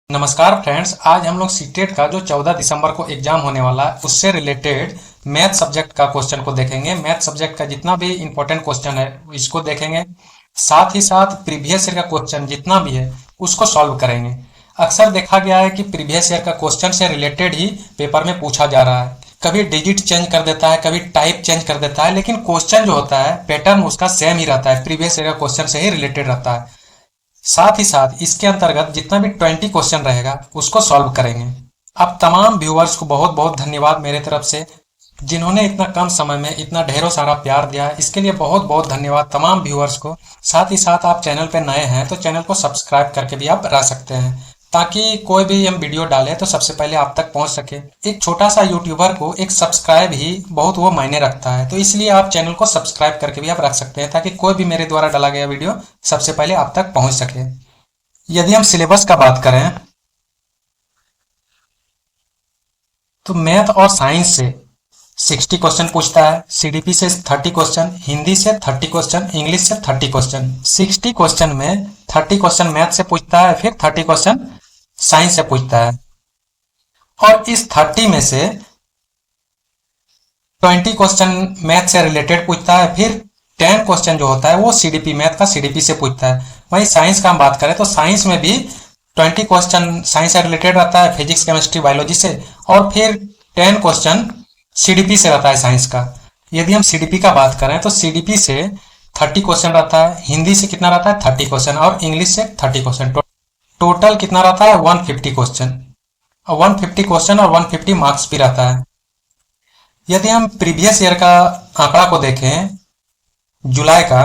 नमस्कार फ्रेंड्स, आज हम लोग सीटेट का जो 14 दिसंबर को एग्जाम होने वाला है उससे रिलेटेड मैथ सब्जेक्ट का क्वेश्चन को देखेंगे। मैथ सब्जेक्ट का जितना भी इंपॉर्टेंट क्वेश्चन है इसको देखेंगे। साथ ही साथ प्रीवियस ईयर का क्वेश्चन जितना भी है उसको सॉल्व करेंगे। अक्सर देखा गया है कि प्रीवियस ईयर का क्वेश्चन से रिलेटेड ही पेपर में पूछा जा रहा है। कभी डिजिट चेंज कर देता है, कभी टाइप चेंज कर देता है, लेकिन क्वेश्चन जो होता है पैटर्न उसका सेम ही रहता है, प्रीवियस ईयर का क्वेश्चन से ही रिलेटेड रहता है। साथ ही साथ इसके अंतर्गत जितना भी 20 क्वेश्चन रहेगा उसको सॉल्व करेंगे। अब तमाम व्यूअर्स को बहुत बहुत धन्यवाद मेरे तरफ से, जिन्होंने इतना कम समय में इतना ढेरों सारा प्यार दिया है, इसके लिए बहुत बहुत धन्यवाद तमाम व्यूअर्स को। साथ ही साथ आप चैनल पे नए हैं तो चैनल को सब्सक्राइब करके भी आप रह सकते हैं, ताकि कोई भी हम वीडियो डालें तो सबसे पहले आप तक पहुंच सके। एक छोटा सा यूट्यूबर को एक सब्सक्राइब ही बहुत वो मायने रखता है, तो इसलिए आप चैनल को सब्सक्राइब करके भी आप रख सकते हैं, ताकि कोई भी मेरे द्वारा डाला गया वीडियो सबसे पहले आप तक पहुंच सके। यदि हम सिलेबस का बात करें तो मैथ और साइंस से 60 क्वेश्चन पूछता है, सीडीपी से 30 क्वेश्चन, हिंदी से 30 क्वेश्चन, इंग्लिश से 30 क्वेश्चन। 60 क्वेश्चन में 30 क्वेश्चन मैथ से पूछता है, फिर 30 क्वेश्चन साइंस से पूछता है। और इस 30 में से 20 क्वेश्चन मैथ से रिलेटेड पूछता है, फिर 10 क्वेश्चन जो होता है वो सीडीपी मैथ का सीडीपी से पूछता है। वहीं साइंस का हम बात करें तो साइंस में भी 20 क्वेश्चन साइंस से रिलेटेड रहता है, फिजिक्स केमिस्ट्री बायोलॉजी से, और फिर 10 क्वेश्चन सीडीपी से रहता है साइंस का। यदि हम सीडीपी का बात करें तो सीडीपी से 30 क्वेश्चन रहता है, हिंदी से कितना रहता है 30 क्वेश्चन, और इंग्लिश से 30 क्वेश्चन। टोटल कितना रहता है 150 क्वेश्चन, और 150 क्वेश्चन और 150 मार्क्स भी रहता है। यदि हम प्रीवियस ईयर का आंकड़ा को देखें जुलाई का,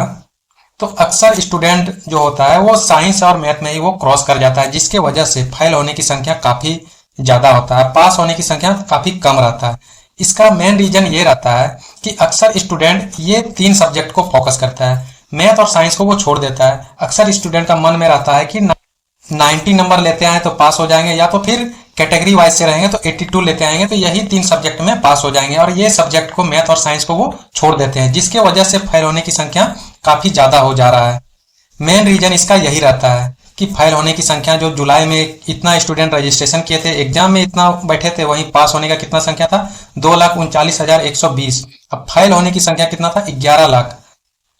तो अक्सर स्टूडेंट जो होता है वो साइंस और मैथ में ही वो क्रॉस कर जाता है, जिसके वजह से फेल होने की संख्या काफी ज्यादा होता है, पास होने की संख्या काफी कम रहता है। इसका मेन रीजन ये रहता है कि अक्सर स्टूडेंट ये 3 सब्जेक्ट को फोकस करता है, मैथ और साइंस को वो छोड़ देता है। अक्सर स्टूडेंट का मन में रहता है कि 90 नंबर लेते आए तो पास हो जाएंगे, या तो फिर कैटेगरी वाइज से रहेंगे तो 82 लेते आएंगे तो यही 3 सब्जेक्ट में पास हो जाएंगे, और ये सब्जेक्ट को मैथ और साइंस को वो छोड़ देते हैं, जिसके वजह से फेल होने की संख्या काफी ज्यादा हो जा रहा है। मेन रीजन इसका यही रहता है कि फेल होने की संख्या, जो जुलाई में इतना स्टूडेंट रजिस्ट्रेशन किए थे, एग्जाम में इतना बैठे थे, वहीं पास होने का कितना संख्या था 2,39,120। अब फेल होने की संख्या कितना था 11 लाख।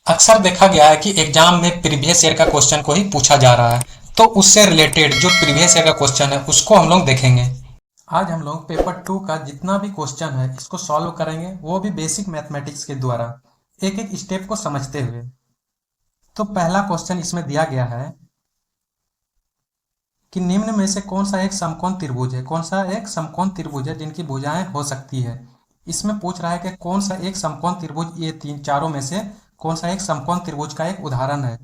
अक्सर देखा गया है कि एग्जाम में प्रीवियस ईयर का क्वेश्चन को ही पूछा जा रहा है, तो उससे रिलेटेड जो प्रीवियस ईयर का क्वेश्चन है उसको हम लोग देखेंगे। आज हम लोग पेपर 2 का जितना भी क्वेश्चन है इसको सॉल्व करेंगे, वो भी बेसिक मैथमेटिक्स के द्वारा, एक एक स्टेप को समझते हुए। तो पहला क्वेश्चन इसमें दिया गया है कि निम्न में से कौन सा एक समकोण त्रिभुज है, कौन सा एक समकोण त्रिभुज है जिनकी भुजाएं हो सकती है। इसमें पूछ रहा है कि कौन सा एक समकोण त्रिभुज, ये चारों में से कौन सा एक समकोण त्रिभुज का एक उदाहरण है।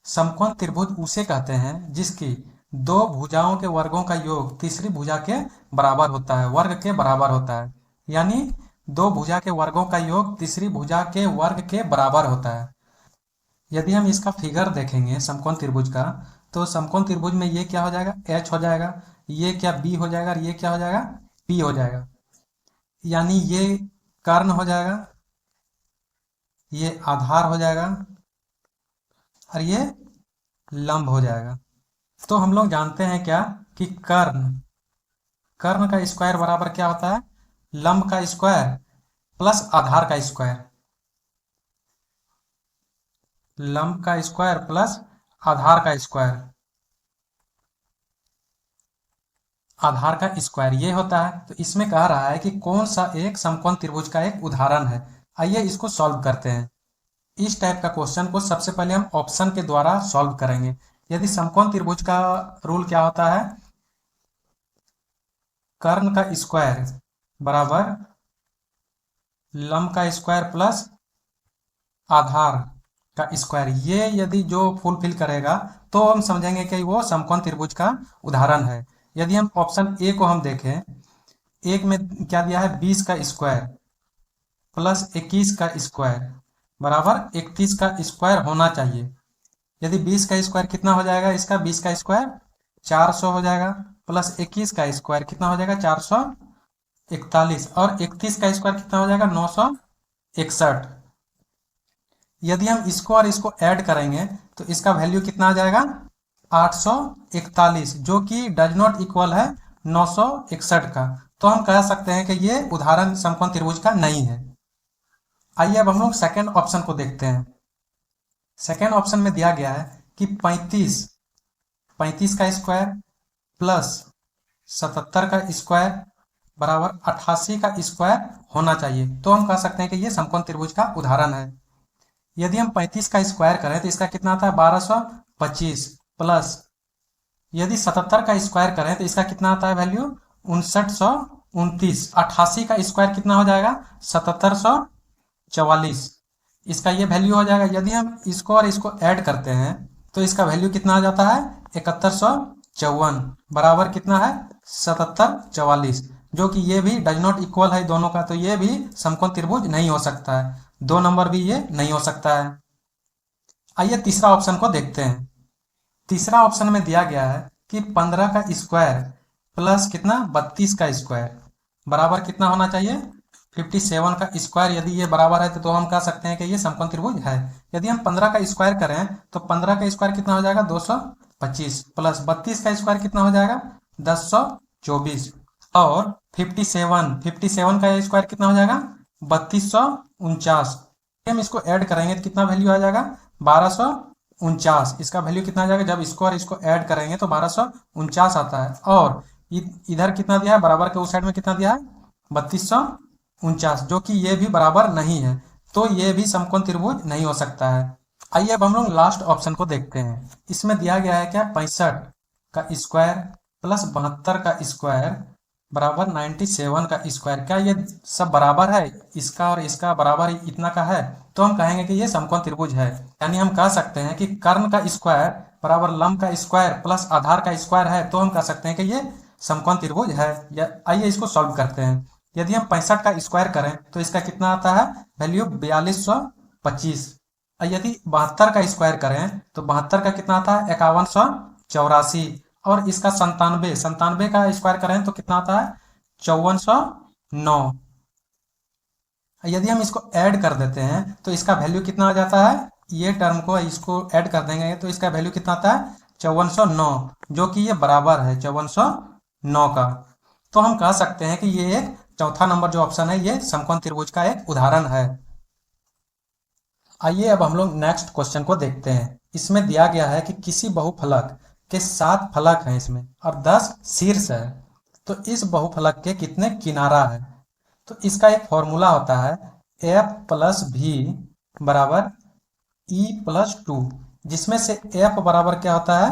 समकोण त्रिभुज उसे कहते हैं जिसकी 2 भुजाओं के वर्गों का योग तीसरी भुजा के बराबर होता है, वर्ग के बराबर होता है। यानी 2 भुजा के वर्गों का योग तीसरी भुजा के वर्ग के बराबर होता है। यदि हम इसका फिगर देखेंगे समकोण त्रिभुज का, तो समकोण त्रिभुज में ये क्या हो जाएगा एच हो जाएगा, ये क्या बी हो जाएगा, और ये क्या हो जाएगा पी हो जाएगा। यानी ये कर्ण हो जाएगा, ये आधार हो जाएगा, और ये लंब हो जाएगा। तो हम लोग जानते हैं क्या कि कर्ण कर्ण का स्क्वायर बराबर क्या होता है लंब का स्क्वायर प्लस आधार का स्क्वायर। लंब का स्क्वायर प्लस आधार का स्क्वायर, आधार का स्क्वायर ये होता है। तो इसमें कह रहा है कि कौन सा एक समकोण त्रिभुज का एक उदाहरण है। आइए इसको सॉल्व करते हैं। इस टाइप का क्वेश्चन को सबसे पहले हम ऑप्शन के द्वारा सॉल्व करेंगे। यदि समकोण त्रिभुज का रूल क्या होता है, कर्ण का स्क्वायर बराबर लंब का स्क्वायर प्लस आधार का स्क्वायर, ये यदि जो फुलफिल करेगा तो हम समझेंगे कि वो समकोण त्रिभुज का उदाहरण है। यदि हम ऑप्शन ए को हम देखें, एक में क्या दिया है 20 का स्क्वायर प्लस 21 का स्क्वायर बराबर 31 का स्क्वायर होना चाहिए। यदि 20 का स्क्वायर कितना हो जाएगा, इसका 20 का स्क्वायर 400 हो जाएगा, प्लस 21 का स्क्वायर कितना हो जाएगा 441, और 31 का स्क्वायर कितना हो जाएगा 961। यदि हम इसको और इसको ऐड करेंगे तो इसका वैल्यू कितना आ जाएगा 841 जो कि डज नॉट इक्वल है 961 का। तो हम कह सकते हैं कि ये उदाहरण समकोण त्रिभुज का नहीं है। आइए अब हम लोग सेकेंड ऑप्शन को देखते हैं। सेकेंड ऑप्शन में दिया गया है कि 35 का स्क्वायर प्लस 77 का स्क्वायर बराबर 88 का स्क्वायर होना चाहिए। तो हम कह सकते हैं कि ये समकोण त्रिभुज का उदाहरण है। यदि हम 35 का स्क्वायर करें तो इसका कितना आता है 1225 प्लस यदि 77 का स्क्वायर करें तो इसका कितना आता है वैल्यू 5929। 88 का स्क्वायर कितना हो जाएगा 7744। इसका ये वैल्यू हो जाएगा। यदि हम इसको और इसको ऐड करते हैं तो इसका वैल्यू कितना आ जाता है 7154 बराबर कितना है 7744, जो कि ये भी डज नॉट इक्वल है दोनों का। तो ये भी समकोण त्रिभुज नहीं हो सकता है, 2 नंबर भी ये नहीं हो सकता है। आइए तीसरा ऑप्शन को देखते हैं। तीसरा ऑप्शन में दिया गया है कि 15 का स्क्वायर प्लस कितना 32 का स्क्वायर बराबर कितना होना चाहिए 57 का स्क्वायर। यदि ये बराबर है तो हम कह सकते हैं कि ये समकोण त्रिभुज है। यदि हम 15 का स्क्वायर करें तो 15 का स्क्वायर कितना हो जाएगा 225 प्लस 32 का स्क्वायर कितना हो जाएगा 1024 और 57 का स्क्वायर कितना हो जाएगा 3249। हम इसको ऐड करेंगे तो कितना वैल्यू आ जाएगा 1249। इसका वैल्यू कितना आ जाएगा जब इसको और इसको ऐड करेंगे तो 1249 आता है। और इधर कितना दिया है बराबर के उस साइड में कितना दिया है 3249, जो कि ये भी बराबर नहीं है। तो ये भी समकोण त्रिभुज नहीं हो सकता है। आइए अब हम लोग लास्ट ऑप्शन को देखते हैं। इसमें दिया गया है क्या 65 का स्क्वायर प्लस 72 का स्क्वायर बराबर 97 का स्क्वायर। क्या ये सब बराबर है, इसका और इसका बराबर इतना का है? तो हम कहेंगे कि ये समकोण त्रिभुज है। यानी हम कह सकते हैं कि कर्ण का स्क्वायर बराबर लंब का स्क्वायर प्लस आधार का स्क्वायर है। तो हम कह सकते हैं कि ये समकोण त्रिभुज है। आइए इसको सॉल्व करते हैं। यदि हम 65 का स्क्वायर करें तो इसका कितना आता है वैल्यू 4225। यदि 72 का स्क्वायर करें तो 72 का कितना आता है 5184 और इसका 97 का स्क्वायर करें तो कितना आता है 5409। यदि हम इसको ऐड कर देते हैं तो इसका वैल्यू कितना आ जाता है, ये टर्म को इसको ऐड कर देंगे तो इसका वैल्यू कितना आता है 5409, जो कि ये बराबर है 5409 का। तो हम कह सकते हैं कि ये एक चौथा नंबर जो ऑप्शन है ये समकोण त्रिभुज का एक उदाहरण है। आइए अब हम लोग नेक्स्ट क्वेश्चन को देखते हैं। इसमें दिया गया है कि किसी बहुफलक के 7 फलक हैं इसमें और 10 शीर्ष है, तो इस बहुफलक के कितने किनारा है? तो इसका एक फॉर्मूला होता है f प्लस भी बराबर e प्लस 2, जिसमें से f बराबर क्या होता है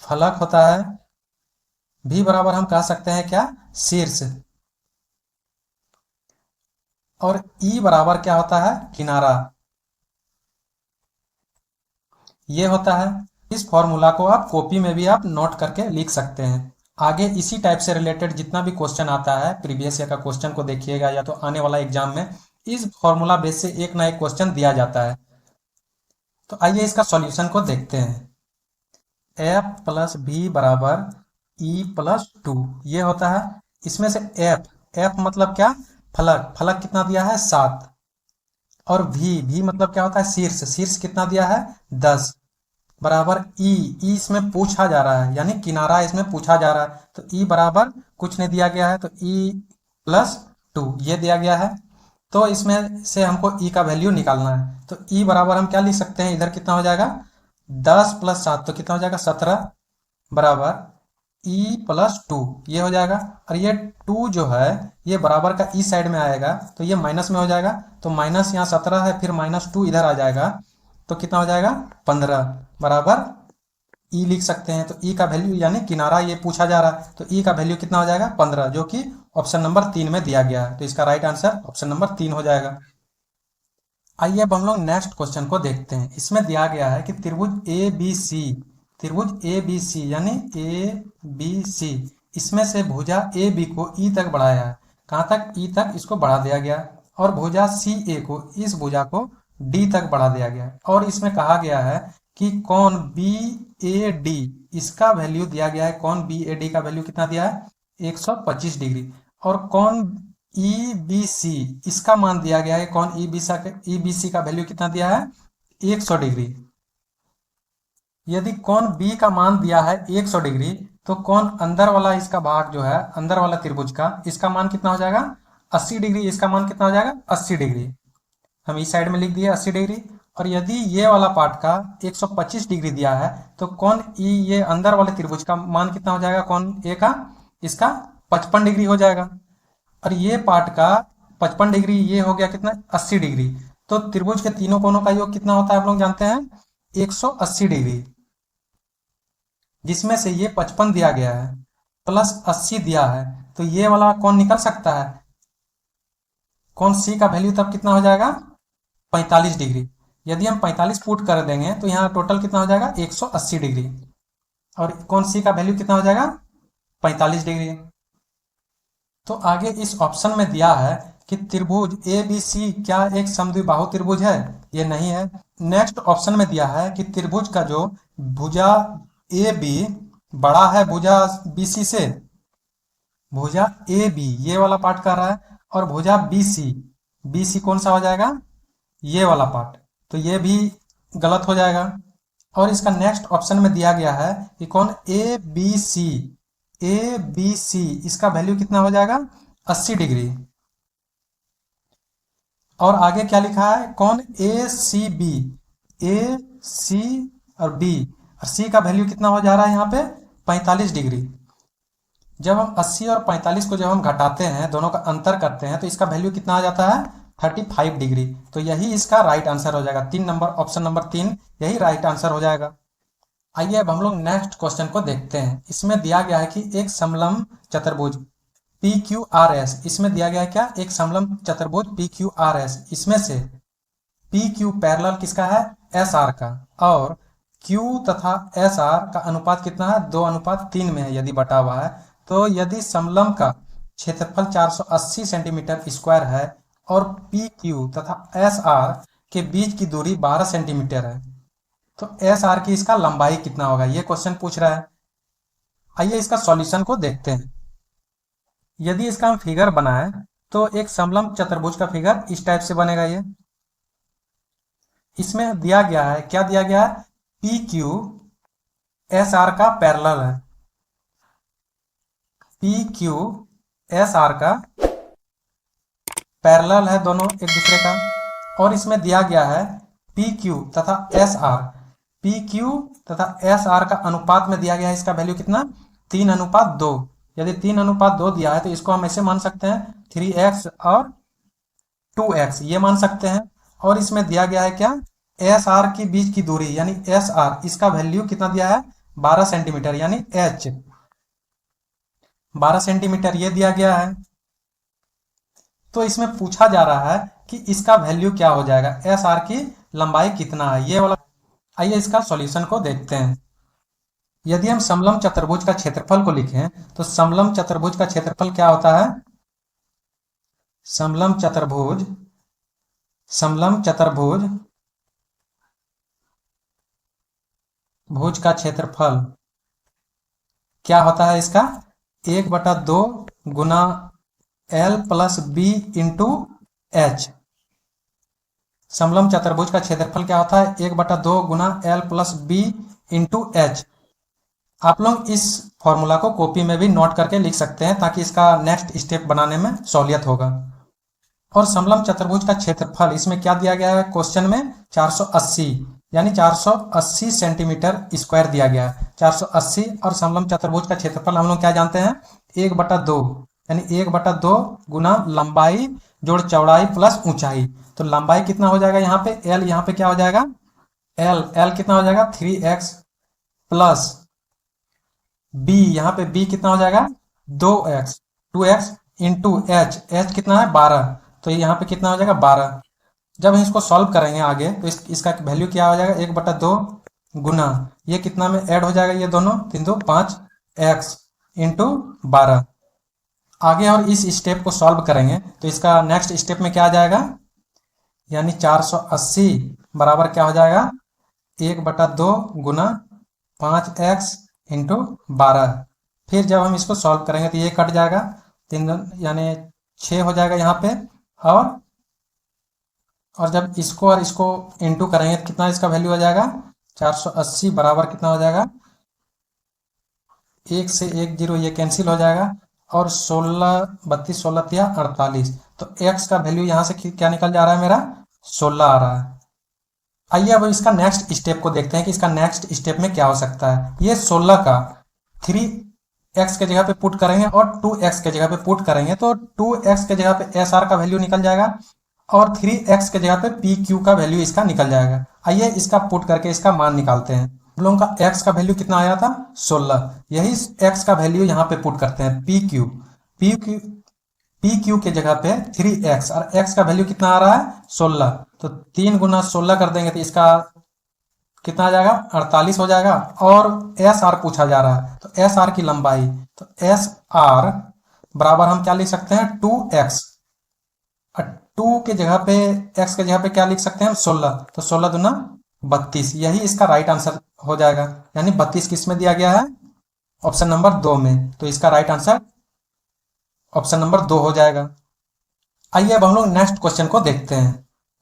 फलक होता है, v बराबर हम कह सकते हैं क्या शीर्ष, और E बराबर क्या होता है किनारा, ये होता है। इस फॉर्मूला को आप कॉपी में भी आप नोट करके लिख सकते हैं। आगे इसी टाइप से रिलेटेड जितना भी क्वेश्चन आता है प्रीवियस ईयर का क्वेश्चन को देखिएगा या तो आने वाला एग्जाम में इस फॉर्मूला बेस से एक ना एक क्वेश्चन दिया जाता है। तो आइए इसका सॉल्यूशन को देखते हैं। f प्लस भी बराबर e प्लस 2 ये होता है। इसमें से f मतलब क्या फलक कितना दिया है 7 और भी मतलब क्या होता है शीर्ष कितना दिया है 10 बराबर ई इसमें पूछा जा रहा है यानी किनारा इसमें पूछा जा रहा है। तो ई बराबर कुछ नहीं दिया गया है तो ई प्लस 2 ये दिया गया है। तो इसमें से हमको ई का वैल्यू निकालना है। तो ई बराबर हम क्या लिख सकते हैं, इधर कितना हो जाएगा 10 प्लस 7 तो कितना हो जाएगा 17 बराबर ई प्लस 2 ये हो जाएगा। और ये 2 जो है ये बराबर का ई साइड में आएगा तो ये माइनस में हो जाएगा। तो माइनस यहाँ 17 है फिर -2 इधर आ जाएगा तो कितना हो जाएगा 15 बराबर ई लिख सकते हैं। तो ई का वैल्यू यानी किनारा ये पूछा जा रहा है तो ई का वैल्यू कितना हो जाएगा 15, जो कि ऑप्शन नंबर 3 में दिया गया है। तो इसका राइट आंसर ऑप्शन नंबर 3 हो जाएगा। आइए अब हम लोग नेक्स्ट क्वेश्चन को देखते हैं। इसमें दिया गया है कि त्रिभुज ए बी सी यानी ए बी सी, इसमें से भुजा ए बी को ई तक बढ़ाया है। कहाँ तक ई तक इसको बढ़ा दिया गया और भुजा सी ए को इस भुजा को डी तक बढ़ा दिया गया। और इसमें कहा गया है कि कौन बी ए डी इसका वैल्यू दिया गया है, कौन बी ए डी का वैल्यू कितना दिया है 125 डिग्री। और कौन ई बी सी इसका मान दिया गया है, कौन ई बी सी का वैल्यू कितना दिया है 100 डिग्री। यदि कोण बी का मान दिया है 100 डिग्री, तो कोण अंदर वाला इसका भाग जो है, अंदर वाला त्रिभुज का, इसका मान कितना हो जाएगा 80 डिग्री। इसका मान कितना हो जाएगा 80 डिग्री। हम इस साइड में लिख दिए 80 डिग्री। और यदि ये वाला पार्ट का 125 डिग्री दिया है, तो कोण ई, ये अंदर वाले त्रिभुज का मान कितना हो जाएगा, कोण ए का, इसका 55 डिग्री हो जाएगा। और ये पार्ट का 55 डिग्री, ये हो गया कितना 80 डिग्री। तो त्रिभुज के तीनों कोणों का योग कितना होता है आप लोग जानते हैं 180 डिग्री, जिसमें से ये 55 दिया गया है प्लस 80 दिया है, तो ये वाला कौन निकल सकता है, कौन सी का वैल्यू तब कितना हो जाएगा 45 डिग्री। यदि हम 45 पुट कर देंगे तो यहाँ टोटल कितना हो जाएगा 180 डिग्री, और कौन सी का वैल्यू कितना हो जाएगा 45 डिग्री। तो आगे इस ऑप्शन में दिया है कि त्रिभुज ए बी सी क्या एक समद्विबाहु त्रिभुज है, ये नहीं है। नेक्स्ट ऑप्शन में दिया है कि त्रिभुज का जो भुजा ए बी बड़ा है भुजा बी सी से, भुजा ए बी ये वाला पार्ट कर रहा है, और भुजा बी सी कौन सा हो जाएगा ये वाला पार्ट, तो ये भी गलत हो जाएगा। और इसका नेक्स्ट ऑप्शन में दिया गया है कि कौन ए बी सी इसका वैल्यू कितना हो जाएगा 80 डिग्री। और आगे क्या लिखा है, कौन ए सी और बी, और सी का वैल्यू कितना हो जा रहा है यहाँ पे 45 डिग्री। जब हम 80 और 45 को जब हम घटाते हैं, दोनों का अंतर करते हैं, तो इसका वैल्यू कितना आ जाता है 35 डिग्री। तो यही इसका राइट आंसर हो जाएगा, 3 नंबर, ऑप्शन नंबर 3 यही राइट आंसर हो जाएगा। आइए अब हम लोग नेक्स्ट क्वेश्चन को देखते हैं। इसमें दिया गया है कि एक समलंब चतुर्भुज PQRS, इसमें दिया गया है क्या, एक समलंब चतुर्भुज PQRS, इसमें से PQ पैरेलल किसका है SR का, और Q तथा SR का अनुपात कितना है 2:3 में है यदि बटा हुआ है। तो यदि समलंब का क्षेत्रफल 480 सेंटीमीटर स्क्वायर है और PQ तथा SR के बीच की दूरी 12 सेंटीमीटर है, तो SR की इसका लंबाई कितना होगा, ये क्वेश्चन पूछ रहा है। आइए इसका सॉल्यूशन को देखते हैं। यदि इसका हम फिगर बनाए तो एक समलंब चतुर्भुज का फिगर इस टाइप से बनेगा। ये इसमें दिया गया है, क्या दिया गया है, PQ SR का पैरेलल है, PQ SR का पैरेलल है दोनों एक दूसरे का। और इसमें दिया गया है PQ तथा SR का अनुपात में दिया गया है, इसका वैल्यू कितना 3:2। यदि 3:2 दिया है तो इसको हम ऐसे मान सकते हैं 3x और 2x ये मान सकते हैं। और इसमें दिया गया है क्या, SR के बीच की दूरी यानी SR, इसका वैल्यू कितना दिया है 12 सेंटीमीटर यानी h 12 सेंटीमीटर ये दिया गया है। तो इसमें पूछा जा रहा है कि इसका वैल्यू क्या हो जाएगा, SR की लंबाई कितना है ये वाला। आइए इसका सॉल्यूशन को देखते हैं। यदि हम समलंब चतुर्भुज का क्षेत्रफल को लिखें तो समलंब चतुर्भुज का क्षेत्रफल क्या होता है, समलंब चतुर्भुज भुज का क्षेत्रफल क्या होता है, इसका 1/2 गुना L plus B into H। समलंब चतुर्भुज का क्षेत्रफल क्या होता है 1/2 गुना L plus B into H। आप लोग इस फॉर्मूला को कॉपी में भी नोट करके लिख सकते हैं ताकि इसका नेक्स्ट स्टेप बनाने में सहूलियत होगा। और समलंब चतुर्भुज का क्षेत्रफल इसमें क्या दिया गया है क्वेश्चन में 480 यानी 480 सेंटीमीटर स्क्वायर दिया गया है 480। और समलंब चतुर्भुज का क्षेत्रफल हम लोग क्या जानते हैं 1/2 यानी 1/2 गुना लंबाई जोड़ चौड़ाई प्लस ऊंचाई। तो लंबाई कितना हो जाएगा यहाँ पे L, यहाँ पे क्या हो जाएगा L कितना हो जाएगा 3x प्लस B, यहाँ पे B कितना हो जाएगा 2x इंटू H कितना है 12, तो यहाँ पे कितना हो जाएगा 12। जब हम इसको सॉल्व करेंगे आगे तो इसका वैल्यू क्या हो जाएगा 1/2 गुना ये कितना में ऐड हो जाएगा ये दोनों 3 2 5x इंटू 12। आगे और इस स्टेप को सॉल्व करेंगे तो इसका नेक्स्ट स्टेप में क्या आ जाएगा, यानी 480 बराबर क्या हो जाएगा 1/2 गुना 5x इंटू 12। फिर जब हम इसको सॉल्व करेंगे तो ये कट जाएगा 3 यानी 6 हो जाएगा यहाँ पे। और जब इसको और इसको इंटू करेंगे तो कितना इसका वैल्यू हो जाएगा 480 बराबर कितना हो जाएगा, 1 से 1 जीरो ये कैंसिल हो जाएगा, और 16 32 16 तिया 48, तो x का वैल्यू यहां से क्या निकल जा रहा है मेरा, 16 आ रहा है। आइए अब इसका नेक्स्ट स्टेप को देखते हैं कि इसका नेक्स्ट स्टेप में क्या हो सकता है। ये 16 का 3x के जगह पे पुट करेंगे और 2x के जगह पे पुट करेंगे, तो 2x के जगह पे SR का वैल्यू निकल जाएगा और 3x के जगह पे PQ का वैल्यू इसका निकल जाएगा। आइए इसका पुट करके इसका मान निकालते हैं। हम लोगों का x का वैल्यू कितना आया था, 16, यही x का वैल्यू यहाँ पे पुट करते हैं, PQ के जगह पे 3x और x का वैल्यू कितना आ रहा है, 16, तो 3 गुना 16 कर देंगे तो इसका कितना आ जाएगा, 48 हो जाएगा। और एस आर पूछा जा रहा है, तो एस आर की लंबाई, तो एस आर बराबर हम क्या लिख सकते हैं, 2x, और 2 के जगह पे x के जगह पे क्या लिख सकते हैं हम, 16, तो 16 दुना 32, यही इसका राइट आंसर हो जाएगा। यानी 32 किस में दिया गया है, ऑप्शन नंबर 2 में, तो इसका राइट आंसर ऑप्शन नंबर 2 हो जाएगा। आइए अब हम लोग नेक्स्ट क्वेश्चन को देखते हैं।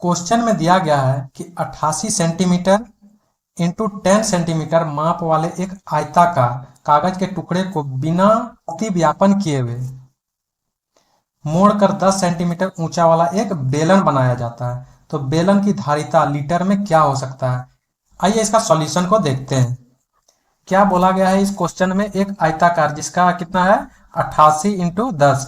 क्वेश्चन में दिया गया है कि 88 सेंटीमीटर इंटू 10 सेंटीमीटर माप वाले एक आयताकार कागज के टुकड़े को बिना अतिव्यापन किए हुए मोड़कर 10 सेंटीमीटर ऊंचा वाला एक बेलन बनाया जाता है, तो बेलन की धारिता लीटर में क्या हो सकता है। आइए इसका सॉल्यूशन को देखते हैं। क्या बोला गया है इस क्वेश्चन में, एक आयताकार जिसका कितना है 88 इंटू 10,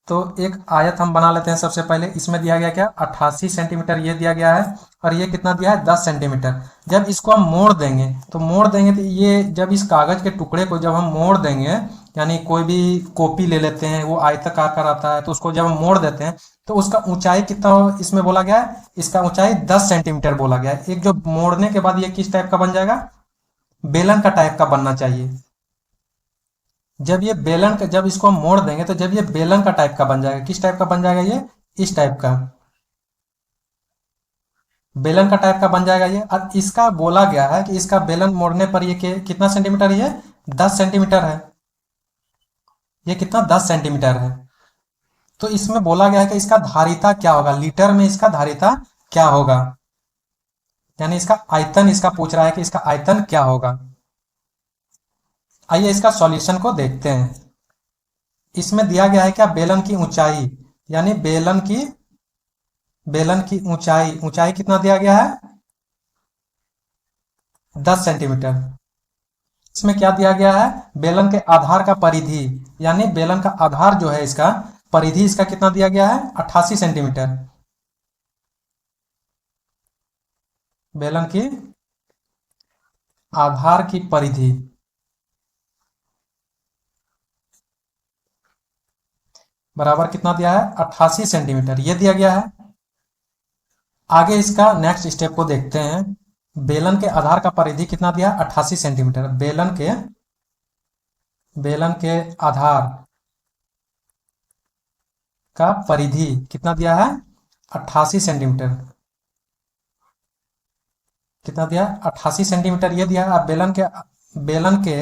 तो एक आयत हम बना लेते हैं। सबसे पहले इसमें दिया गया क्या, 88 सेंटीमीटर ये दिया गया है, और ये कितना दिया है 10 सेंटीमीटर। जब इसको हम मोड़ देंगे तो ये जब इस कागज के टुकड़े को जब हम मोड़ देंगे, यानी कोई भी कॉपी ले लेते हैं वो आयताकार का रहता है, तो उसको जब हम मोड़ देते हैं तो उसका ऊंचाई कितना इसमें बोला गया है, इसका ऊंचाई 10 सेंटीमीटर बोला गया है। एक जो मोड़ने के बाद ये किस टाइप का बन जाएगा, बेलन का टाइप का बनना चाहिए। जब ये बेलन का, जब इसको हम मोड़ देंगे तो जब ये बेलन का टाइप का बन जाएगा, किस टाइप का बन जाएगा, ये इस टाइप का बेलन का टाइप का बन जाएगा ये। और इसका बोला गया है कि इसका बेलन मोड़ने पर ये कितना सेंटीमीटर, ये 10 सेंटीमीटर है, ये कितना 10 सेंटीमीटर है। तो इसमें बोला गया है कि इसका धारिता क्या होगा, लीटर में इसका धारिता क्या होगा, यानी इसका आयतन इसका पूछ रहा है कि इसका आयतन क्या होगा। आइए इसका सॉल्यूशन को देखते हैं। इसमें दिया गया है क्या, बेलन की ऊंचाई, यानी बेलन की ऊंचाई कितना दिया गया है, 10 सेंटीमीटर। इसमें क्या दिया गया है, बेलन के आधार का परिधि, यानी बेलन का आधार जो है इसका परिधि इसका कितना दिया गया है, 88 सेंटीमीटर। बेलन की आधार की परिधि बराबर कितना दिया है, 88 सेंटीमीटर, ये दिया गया है। आगे इसका नेक्स्ट स्टेप को देखते हैं। बेलन के आधार का परिधि कितना दिया, 88 सेंटीमीटर। बेलन के आधार का परिधि कितना दिया है, 88 सेंटीमीटर। कितना दिया, 88 सेंटीमीटर ये दिया। अब बेलन के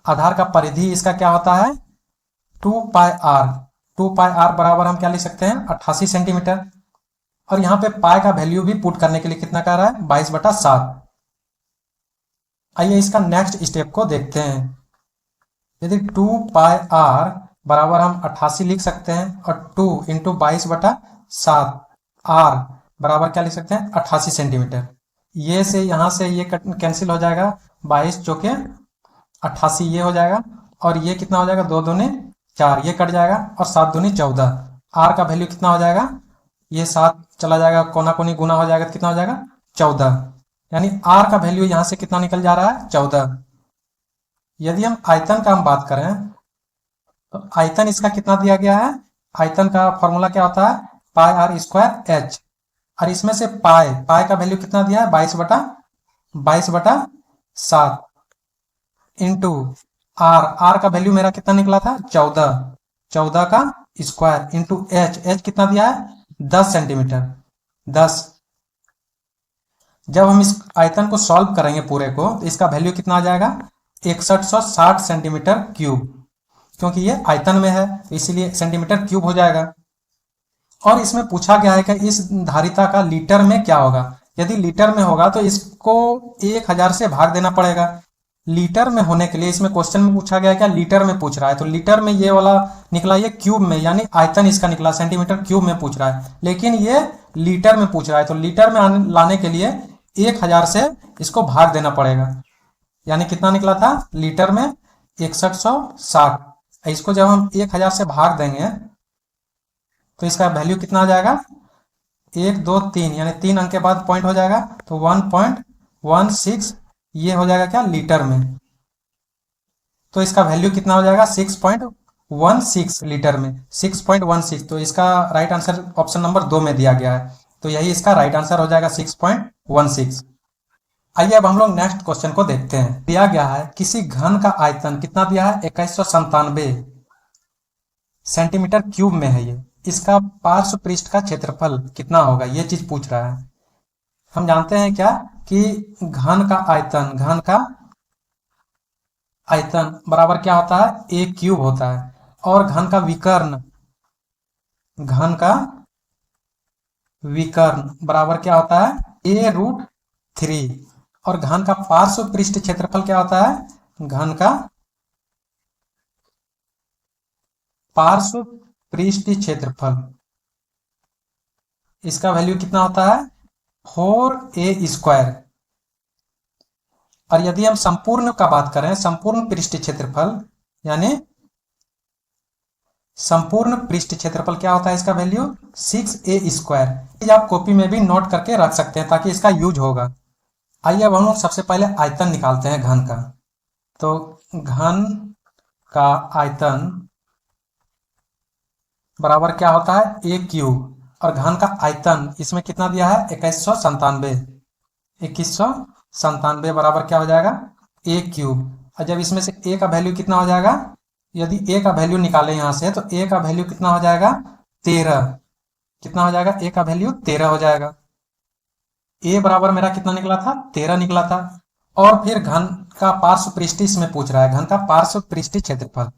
आधार का परिधि इसका क्या होता है, 2 पाई आर। 2 पाई आर बराबर हम क्या लिख सकते हैं, 88 सेंटीमीटर। और यहाँ पे पाई का वैल्यू भी पुट करने के लिए कितना कर रहा है, 22/7। आइए इसका नेक्स्ट स्टेप को देखते हैं। यदि 2 पाई आर बराबर हम 88 लिख सकते हैं, और 2 इंटू 22/7 आर बराबर क्या लिख सकते हैं, 88 सेंटीमीटर। ये से यहाँ से ये कैंसिल हो जाएगा, 22 चौके 88 ये हो जाएगा, और ये कितना हो जाएगा, 2 दूनी 4 ये कट जाएगा, और 7 दूनी 14। आर का वैल्यू कितना हो जाएगा, ये 7 चला जाएगा, कोना कोनी गुना हो जाएगा, तो कितना हो जाएगा 14। यानी आर का वैल्यू यहां से कितना निकल जा रहा है, 14। यदि हम आयतन का हम बात करें तो आयतन इसका कितना दिया गया है, आयतन का फॉर्मूला क्या होता है, पाई आर स्क्वायर एच। और इसमें से पाई का वैल्यू कितना दिया है, 22/7 इंटू आर का वैल्यू मेरा कितना निकला था, 14 का स्क्वायर इंटू एच कितना दिया है, 10 सेंटीमीटर 10। जब हम इस आयतन को सॉल्व करेंगे पूरे को, तो इसका वैल्यू कितना आ जाएगा, 6160 सेंटीमीटर क्यूब, क्योंकि ये आयतन में है इसीलिए सेंटीमीटर क्यूब हो जाएगा। और इसमें पूछा गया है कि इस धारिता का लीटर में क्या होगा, यदि लीटर में होगा तो इसको 1000 से भाग देना पड़ेगा। लीटर में होने के लिए इसमें क्वेश्चन में पूछा गया क्या, लीटर में पूछ रहा है, तो लीटर में ये वाला निकला, ये क्यूब में, यानी आयतन इसका निकला, सेंटीमीटर क्यूब में पूछ रहा है, लेकिन ये लीटर में पूछ रहा है, तो लीटर में लाने के लिए 1000 से इसको भाग देना पड़ेगा। यानी कितना निकला था लीटर में 6160। इसको जब हम 1000 से भाग देंगे तो इसका वैल्यू कितना आ जाएगा, 1 2 3, यानी 3 अंक के बाद पॉइंट हो जाएगा, तो 1.16 ये हो जाएगा क्या लीटर में। तो इसका वैल्यू कितना हो जाएगा 6.16 लीटर में, 6.16। तो इसका राइट आंसर ऑप्शन नंबर 2 में दिया गया है, तो यही इसका राइट आंसर हो जाएगा 6.16। आइए अब हम लोग नेक्स्ट क्वेश्चन को देखते हैं। दिया गया है किसी घन का आयतन कितना दिया है, 2197 सेंटीमीटर क्यूब में है ये, इसका पार्श्व पृष्ठ का क्षेत्रफल कितना होगा, ये चीज पूछ रहा है। हम जानते हैं क्या कि घन का आयतन बराबर क्या होता है, ए क्यूब होता है, और घन का विकर्ण बराबर क्या होता है, a√3, और घन का पार्श्व पृष्ठ क्षेत्रफल क्या होता है, घन का पार्श्व पृष्ठ क्षेत्रफल, इसका वैल्यू कितना होता है 4a²। और यदि हम संपूर्ण का बात करें, संपूर्ण पृष्ठ क्षेत्रफल, यानी संपूर्ण पृष्ठ क्षेत्रफल क्या होता है, इसका वैल्यू 6a²। आप कॉपी में भी नोट करके रख सकते हैं ताकि इसका यूज होगा। आइए अब हम लोग सबसे पहले आयतन निकालते हैं घन का। तो घन का आयतन बराबर क्या होता है, ए क्यूब, और घन का आयतन इसमें कितना दिया है 2197 बराबर क्या हो जाएगा ए क्यूब। और जब इसमें से ए का वैल्यू कितना हो जाएगा, यदि ए का वैल्यू निकालें यहां से, तो ए का वैल्यू कितना हो जाएगा 13, कितना हो जाएगा ए का वैल्यू 13 हो जाएगा। ए बराबर मेरा कितना निकला था 13 निकला था। और फिर घन का पार्श्व पृष्ठ इसमें पूछ रहा है, घन का पार्श्व पृष्ठ क्षेत्रफल।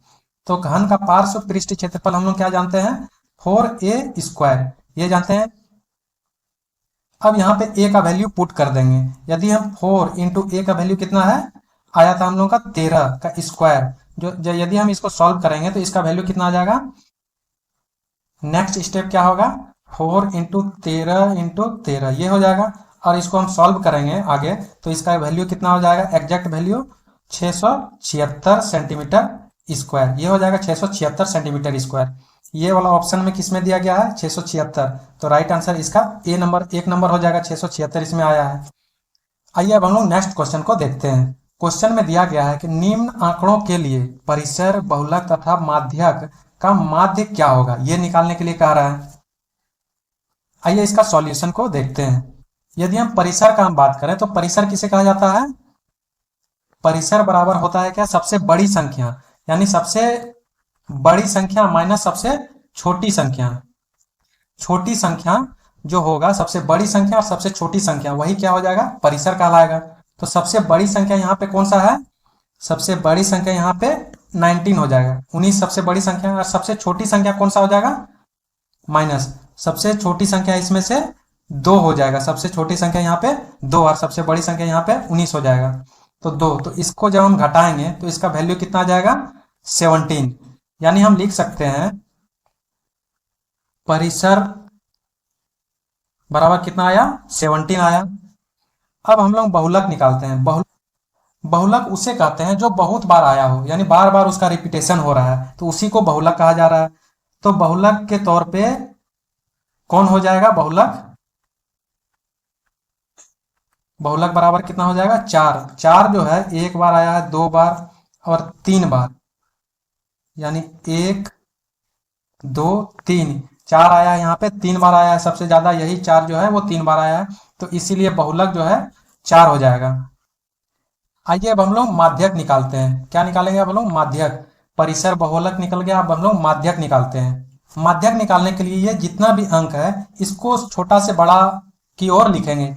तो घन का पार्श्व पृष्ठ क्षेत्रफल हम लोग क्या जानते हैं 4a², ये जानते हैं। अब यहाँ पे a का वैल्यू पुट कर देंगे। यदि हम 4 इंटू ए का वैल्यू कितना है आया था हम लोग का 13 का स्क्वायर, जो यदि हम इसको सॉल्व करेंगे तो इसका वैल्यू कितना आ जाएगा। नेक्स्ट स्टेप क्या होगा 4 इंटू 13 ये हो जाएगा, और इसको हम सॉल्व करेंगे आगे तो इसका वैल्यू कितना हो जाएगा, एग्जैक्ट वैल्यू 676 सेंटीमीटर स्क्वायर, ये हो जाएगा 676 सेंटीमीटर स्क्वायर। ये वाला ऑप्शन में किसमें दिया गया है 676, तो राइट आंसर इसका एक नंबर हो जाएगा, 676 इसमें आया है। आइए अब हम लोग नेक्स्ट क्वेश्चन को देखते हैं। क्वेश्चन में दिया गया है कि निम्न आंकड़ों के लिए परिसर, बहुलक तथा माध्यक का माध्य क्या होगा, ये निकालने के लिए कह रहा है। आइए इसका सॉल्यूशन को देखते हैं। यदि हम परिसर का हम बात करें तो परिसर किसे कहा जाता है, परिसर बराबर होता है क्या सबसे बड़ी संख्या, यानी सबसे बड़ी संख्या माइनस सबसे छोटी संख्या। छोटी संख्या जो होगा, सबसे बड़ी संख्या और सबसे छोटी संख्या, वही क्या हो जाएगा परिसर कहलाएगा। तो सबसे बड़ी संख्या यहाँ पे कौन सा है, सबसे बड़ी संख्या यहाँ पे 19 हो जाएगा, 19 सबसे बड़ी संख्या। और सबसे छोटी संख्या कौन सा हो जाएगा माइनस, सबसे छोटी संख्या इसमें से 2 हो जाएगा, सबसे छोटी संख्या यहाँ पे 2 और सबसे बड़ी संख्या यहाँ पे 19 हो जाएगा, तो 2। तो इसको जब हम घटाएंगे तो इसका वैल्यू कितना आ जाएगा 17, यानी हम लिख सकते हैं परिसर बराबर कितना आया 17 आया। अब हम लोग बहुलक निकालते हैं। बहुलक उसे कहते हैं जो बहुत बार आया हो, यानी बार बार उसका रिपीटेशन हो रहा है, तो उसी को बहुलक कहा जा रहा है। तो बहुलक के तौर पे कौन हो जाएगा बहुलक बराबर कितना हो जाएगा 4 जो है एक बार आया है, 2 बार और 3 बार, यानी 1 2 3 4 आया है, यहाँ पे 3 बार आया है, सबसे ज्यादा यही 4 जो है वो 3 बार आया है, तो इसीलिए बहुलक जो है 4 हो जाएगा। आइए अब हम लोग माध्यक निकालते हैं। क्या निकालेंगे अब हम लोग माध्यक, परिसर बहुलक निकल गया, अब हम लोग माध्यक निकालते हैं। माध्यक निकालने के लिए ये जितना भी अंक है इसको छोटा से बड़ा की ओर लिखेंगे।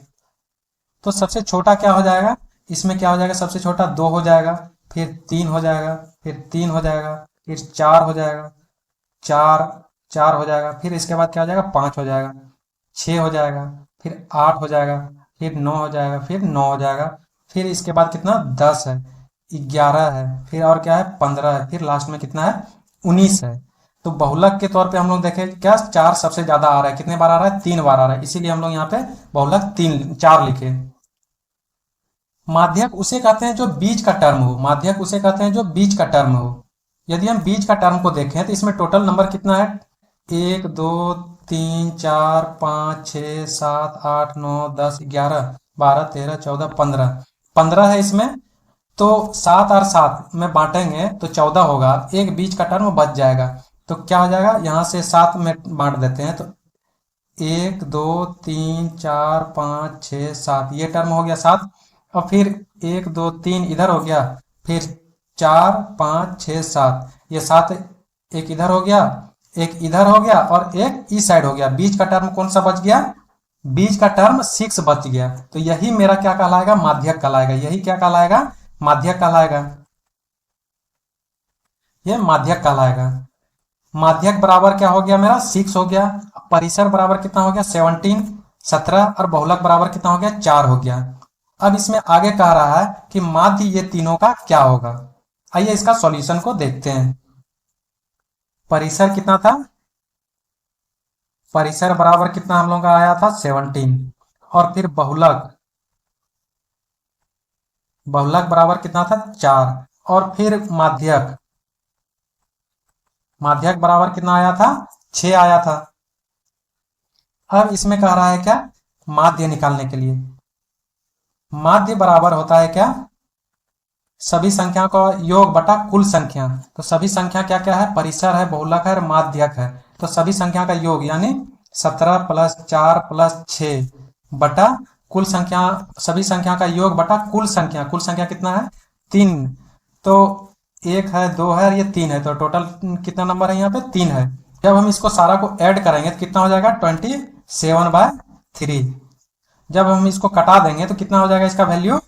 तो सबसे छोटा क्या हो जाएगा, इसमें क्या हो जाएगा सबसे छोटा 2 हो जाएगा, फिर 3 हो जाएगा, फिर 3 हो जाएगा, फिर 4 हो जाएगा, 4 हो जाएगा, फिर इसके बाद क्या हो जाएगा 5 हो जाएगा, 6 हो जाएगा, फिर 8 हो जाएगा, फिर 9 हो जाएगा, फिर 9 हो जाएगा, फिर इसके बाद कितना 10 है, 11 है, फिर और क्या है 15 है, फिर लास्ट में कितना है 19 है। तो बहुलक के तौर पे हम लोग देखें क्या 4 सबसे ज्यादा आ रहा है, कितने बार आ रहा है 3 बार आ रहा है, इसीलिए हम लोग यहाँ पे बहुलक 4 लिखे। माध्यक उसे कहते हैं जो बीच का टर्म हो, माध्यक उसे कहते हैं जो बीच का टर्म हो। यदि हम बीच का टर्म को देखें तो इसमें टोटल नंबर कितना है, 1 2 3 4 5 6 7 8 9 10 11 12 13 14 15, 15 है इसमें। तो 7 और 7 में बांटेंगे तो 14 होगा, एक बीच का टर्म बच जाएगा। तो क्या हो जाएगा, यहाँ से 7 में बांट देते हैं तो 1 2 3 4 5 6 7, ये टर्म हो गया 7। और फिर 1 2 3 इधर हो गया, फिर 4 5 6 7, ये 7 एक इधर हो गया, एक इधर हो गया और एक इस साइड हो गया। बीच का टर्म कौन सा बच गया, बीच का टर्म 6 बच गया। तो यही मेरा क्या कहलाएगा, माध्यक कहलाएगा। यही क्या कहलाएगा, माध्यक कहलाएगा। ये माध्यक कहलाएगा। माध्यक बराबर क्या हो गया मेरा 6 हो गया, परिसर बराबर कितना हो गया 17 17, और बहुलक बराबर कितना हो गया 4 हो गया। अब इसमें आगे कह रहा है कि माध्य ये तीनों का क्या होगा। आइए इसका सॉल्यूशन को देखते हैं। परिसर कितना था, परिसर बराबर कितना हम लोग का आया था 17, और फिर बहुलक, बहुलक बराबर कितना था 4, और फिर माध्यक, माध्यक बराबर कितना आया था 6 आया था। अब इसमें कह रहा है क्या, माध्य निकालने के लिए, माध्य बराबर होता है क्या, सभी संख्या का योग बटा कुल संख्या। तो सभी संख्या क्या क्या है, परिसर है, बहुलक है और माध्यक है। तो सभी संख्या का योग यानी 17 + 4 + 6 बटा कुल संख्या, सभी संख्या का योग बटा कुल संख्या। कुल संख्या कितना है 3, तो 1 है 2 है और ये 3 है, तो टोटल कितना नंबर है यहाँ पे 3 है। जब हम इसको सारा को ऐड करेंगे तो कितना हो जाएगा 27/3। जब हम इसको कटा देंगे तो कितना हो जाएगा, इसका वैल्यू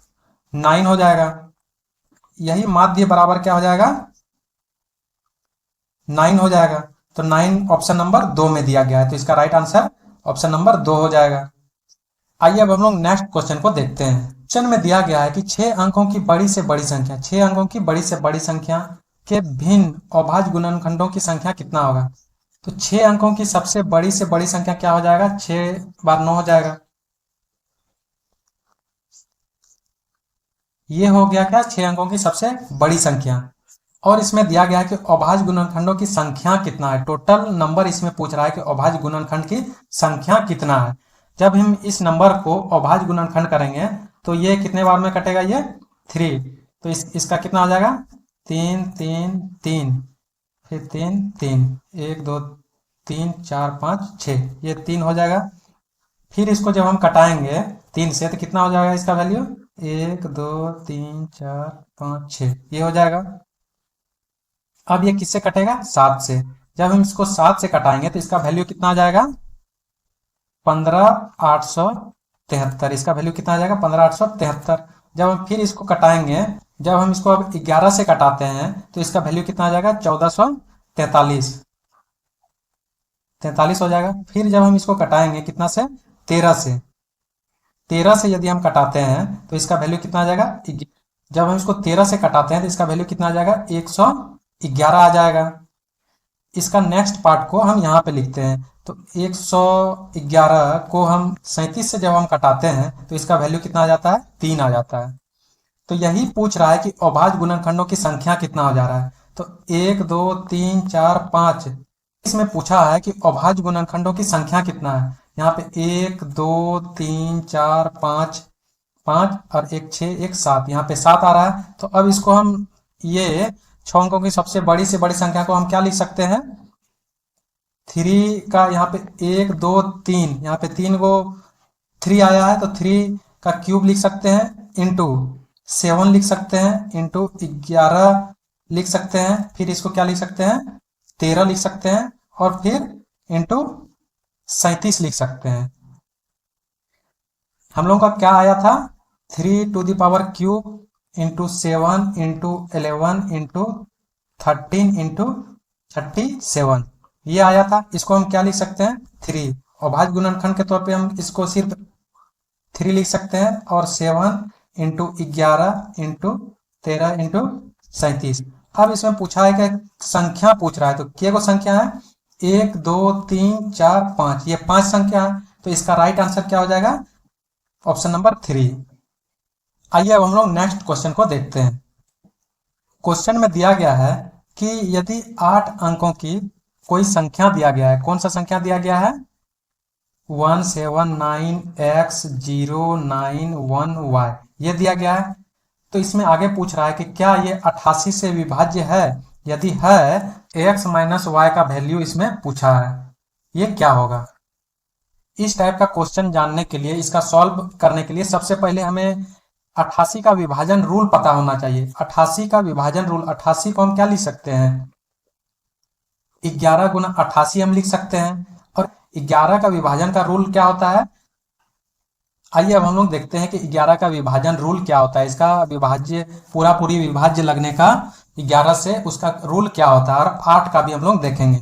9 हो जाएगा। यही माध्य बराबर क्या हो जाएगा 9 हो जाएगा। तो 9 ऑप्शन नंबर 2 में दिया गया है, तो इसका राइट आंसर ऑप्शन नंबर 2 हो जाएगा। आइए अब हम लोग नेक्स्ट क्वेश्चन को देखते हैं। क्वेश्चन में दिया गया है कि 6 अंकों की बड़ी से बड़ी संख्या, 6 अंकों की बड़ी से बड़ी संख्या के भिन्न अभाज्य गुणनखंडों की संख्या कितना होगा। तो 6 अंकों की सबसे बड़ी से बड़ी संख्या क्या हो जाएगा, 6 बार 9 हो जाएगा। ये हो गया क्या 6 अंकों की सबसे बड़ी संख्या। और इसमें दिया गया है कि अभाज्य गुणनखंडों की संख्या कितना है, टोटल नंबर इसमें पूछ रहा है कि अभाज्य गुणनखंड की संख्या कितना है। जब हम इस नंबर को अभाज्य गुणनखंड करेंगे तो ये कितने बार में कटेगा, ये 3, तो इसका कितना हो जाएगा 3 3 3, फिर 3 3, 1 2 3 4 5 6, ये 3 हो जाएगा। फिर इसको जब हम कटाएंगे 3 से तो कितना हो जाएगा इसका वैल्यू 1 2 3 4 5 6, ये हो जाएगा। अब ये किससे कटेगा 7 से। जब हम इसको 7 से कटाएंगे तो इसका वैल्यू कितना आ जाएगा 15,873, इसका वैल्यू कितना आ जाएगा 15,873। जब हम फिर इसको कटाएंगे, जब हम इसको अब 11 से कटाते हैं तो इसका वैल्यू कितना आ जाएगा 1443, 43 हो जाएगा। फिर जब हम इसको कटाएंगे कितना से 13 से, 13 से यदि हम कटाते हैं तो इसका वैल्यू कितना आ जाएगा, जब हम इसको 13 से कटाते हैं तो इसका वैल्यू कितना आ जाएगा 111 आ जाएगा। इसका नेक्स्ट पार्ट को हम यहाँ पे लिखते हैं, तो 111 को हम 37 से जब हम कटाते हैं तो इसका वैल्यू कितना आ जाता है 3 आ जाता है। तो यही पूछ रहा है कि अभाज्य गुणनखंडों की संख्या कितना हो जा रहा है। तो 1 2 3 4 5, इसमें पूछा है कि अभाज्य गुणनखंडों की संख्या कितना है। यहाँ पे 1 2 3 4 5, 5 और 1 6 1 7, यहाँ पे 7 आ रहा है। तो अब इसको हम ये 6 अंकों की सबसे बड़ी से बड़ी संख्या को हम क्या लिख सकते हैं 3 का, यहाँ पे 1 2 3, यहाँ पे 3 को 3 आया है तो 3 का क्यूब लिख सकते हैं, इंटू 7 लिख सकते हैं, इंटू 11 लिख सकते हैं, फिर इसको क्या लिख सकते हैं 13 लिख सकते हैं, और फिर इंटू 37 लिख सकते हैं। हम लोगों का क्या आया था 3 to the power cube into 7 into 11 into 13 into 37, ये आया था। इसको हम क्या लिख सकते हैं 3। अभाज्य गुणनखंड के तौर पे हम इसको सिर्फ 3 लिख सकते हैं, और 7 इंटू 11 इंटू 13 इंटू 37। अब इसमें पूछा है कि संख्या पूछ रहा है, तो क्या को संख्या है 1 2 3 4 5, ये 5 संख्या है, तो इसका राइट आंसर क्या हो जाएगा ऑप्शन नंबर 3। आइए अब हम लोग नेक्स्ट क्वेश्चन को देखते हैं। क्वेश्चन में दिया गया है कि यदि 8 अंकों की कोई संख्या दिया गया है, कौन सा संख्या दिया गया है 179x091y, ये दिया गया है। तो इसमें आगे पूछ रहा है कि क्या ये 88 से विभाज्य है, यदि है x माइनस वाई का वैल्यू इसमें पूछा है, ये क्या होगा। इस टाइप का क्वेश्चन जानने के लिए, इसका सॉल्व करने के लिए सबसे पहले हमें 88 का विभाजन रूल पता होना चाहिए। 88 का विभाजन रूल, 88 को हम क्या लिख सकते हैं 11 गुना 88 हम लिख सकते हैं। और 11 का विभाजन का रूल क्या होता है, आइए अब हम लोग देखते हैं कि 11 का विभाजन रूल क्या होता है। इसका विभाज्य पूरी विभाज्य लगने का 11 से उसका रूल क्या होता है, और 8 का भी हम लोग देखेंगे।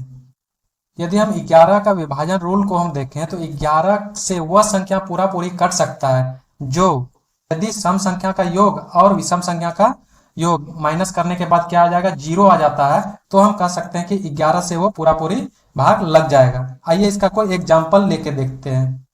यदि हम 11 का विभाजन रूल को हम देखें तो 11 से वह संख्या पूरी कट सकता है जो, यदि सम संख्या का योग और विषम संख्या का योग माइनस करने के बाद क्या आ जाएगा 0 आ जाता है, तो हम कह सकते हैं कि 11 से वो पूरी भाग लग जाएगा। आइए इसका कोई एग्जाम्पल लेके देखते हैं।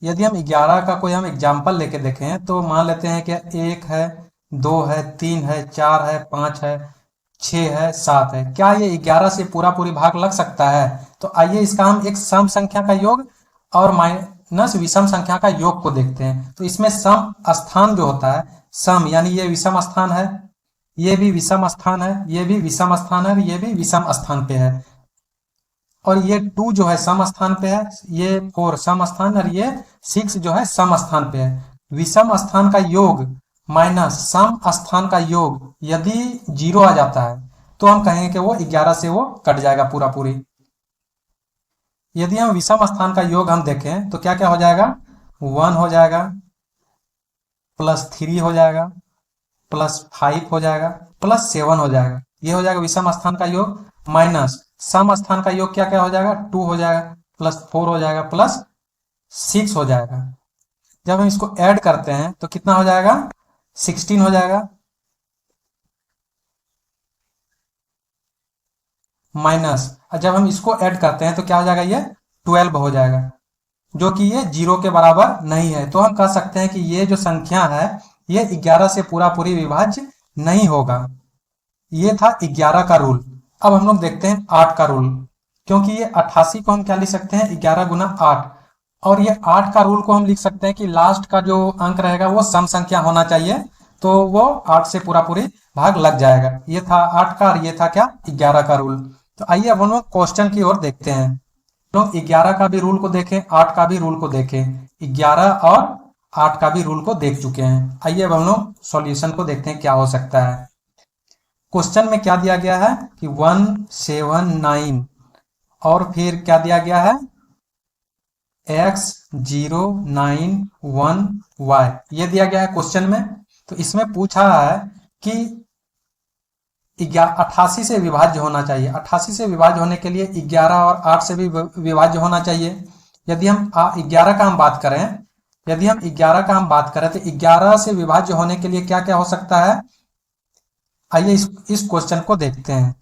यदि हम 11 का कोई हम एग्जाम्पल लेके देखें तो मान लेते हैं कि 1 है, 2 है, 3 है, 4 है, 5 है, 6 है, 7 है। क्या ये 11 से पूरी भाग लग सकता है। तो आइए इसका हम एक सम संख्या का योग और माइनस विषम संख्या का योग को देखते हैं। तो इसमें सम स्थान जो होता है, सम यानी ये विषम स्थान है, ये भी विषम स्थान है, ये भी विषम स्थान है, ये भी विषम स्थान पे है, और ये 2 जो है सम स्थान पे है, ये 4 सम स्थान, और ये 6 जो है सम स्थान पे है। विषम स्थान का योग माइनस सम स्थान का योग यदि 0 आ जाता है तो हम कहेंगे कि वो 11 से वो कट जाएगा पूरी। यदि हम विषम स्थान का योग हम देखें तो क्या क्या हो जाएगा 1 हो जाएगा, +3 हो जाएगा, +5 हो जाएगा, +7 हो जाएगा। ये हो जाएगा विषम स्थान का योग, माइनस सम स्थान का योग क्या क्या हो जाएगा 2 हो जाएगा, +4 हो जाएगा, +6 हो जाएगा। जब हम इसको ऐड करते हैं तो कितना हो जाएगा 16 हो जाएगा, माइनस जब हम इसको ऐड करते हैं तो क्या हो जाएगा ये 12 हो जाएगा, जो कि ये 0 के बराबर नहीं है। तो हम कह सकते हैं कि ये जो संख्या है ये 11 से पूरी विभाज्य नहीं होगा। ये था 11 का रूल। अब हम लोग देखते हैं 8 का रूल, क्योंकि ये 88 को हम क्या लिख सकते हैं 11 गुना 8, और ये 8 का रूल को हम लिख सकते हैं कि लास्ट का जो अंक रहेगा वो सम संख्या होना चाहिए, तो वो 8 से पूरी भाग लग जाएगा। ये था 8 का, और ये था क्या 11 का रूल। तो आइए अब हम लोग क्वेश्चन की ओर देखते हैं। लोग 11 का भी रूल को देखें, 8 का भी रूल को देखें। 11 और 8 का भी रूल को देख चुके हैं। आइए अब हम लोग सॉल्यूशन को देखते हैं क्या हो सकता है। क्वेश्चन में क्या दिया गया है कि 179, और फिर क्या दिया गया है x091y, ये दिया गया है क्वेश्चन में। तो इसमें पूछा है कि 88 से विभाज्य होना चाहिए। 88 से विभाज्य होने के लिए 11 और 8 से भी विभाज्य होना चाहिए। यदि हम 11 का हम बात करें, यदि हम 11 का हम बात करें तो 11 से विभाज्य होने के लिए क्या क्या हो सकता है। आइए इस क्वेश्चन को देखते हैं।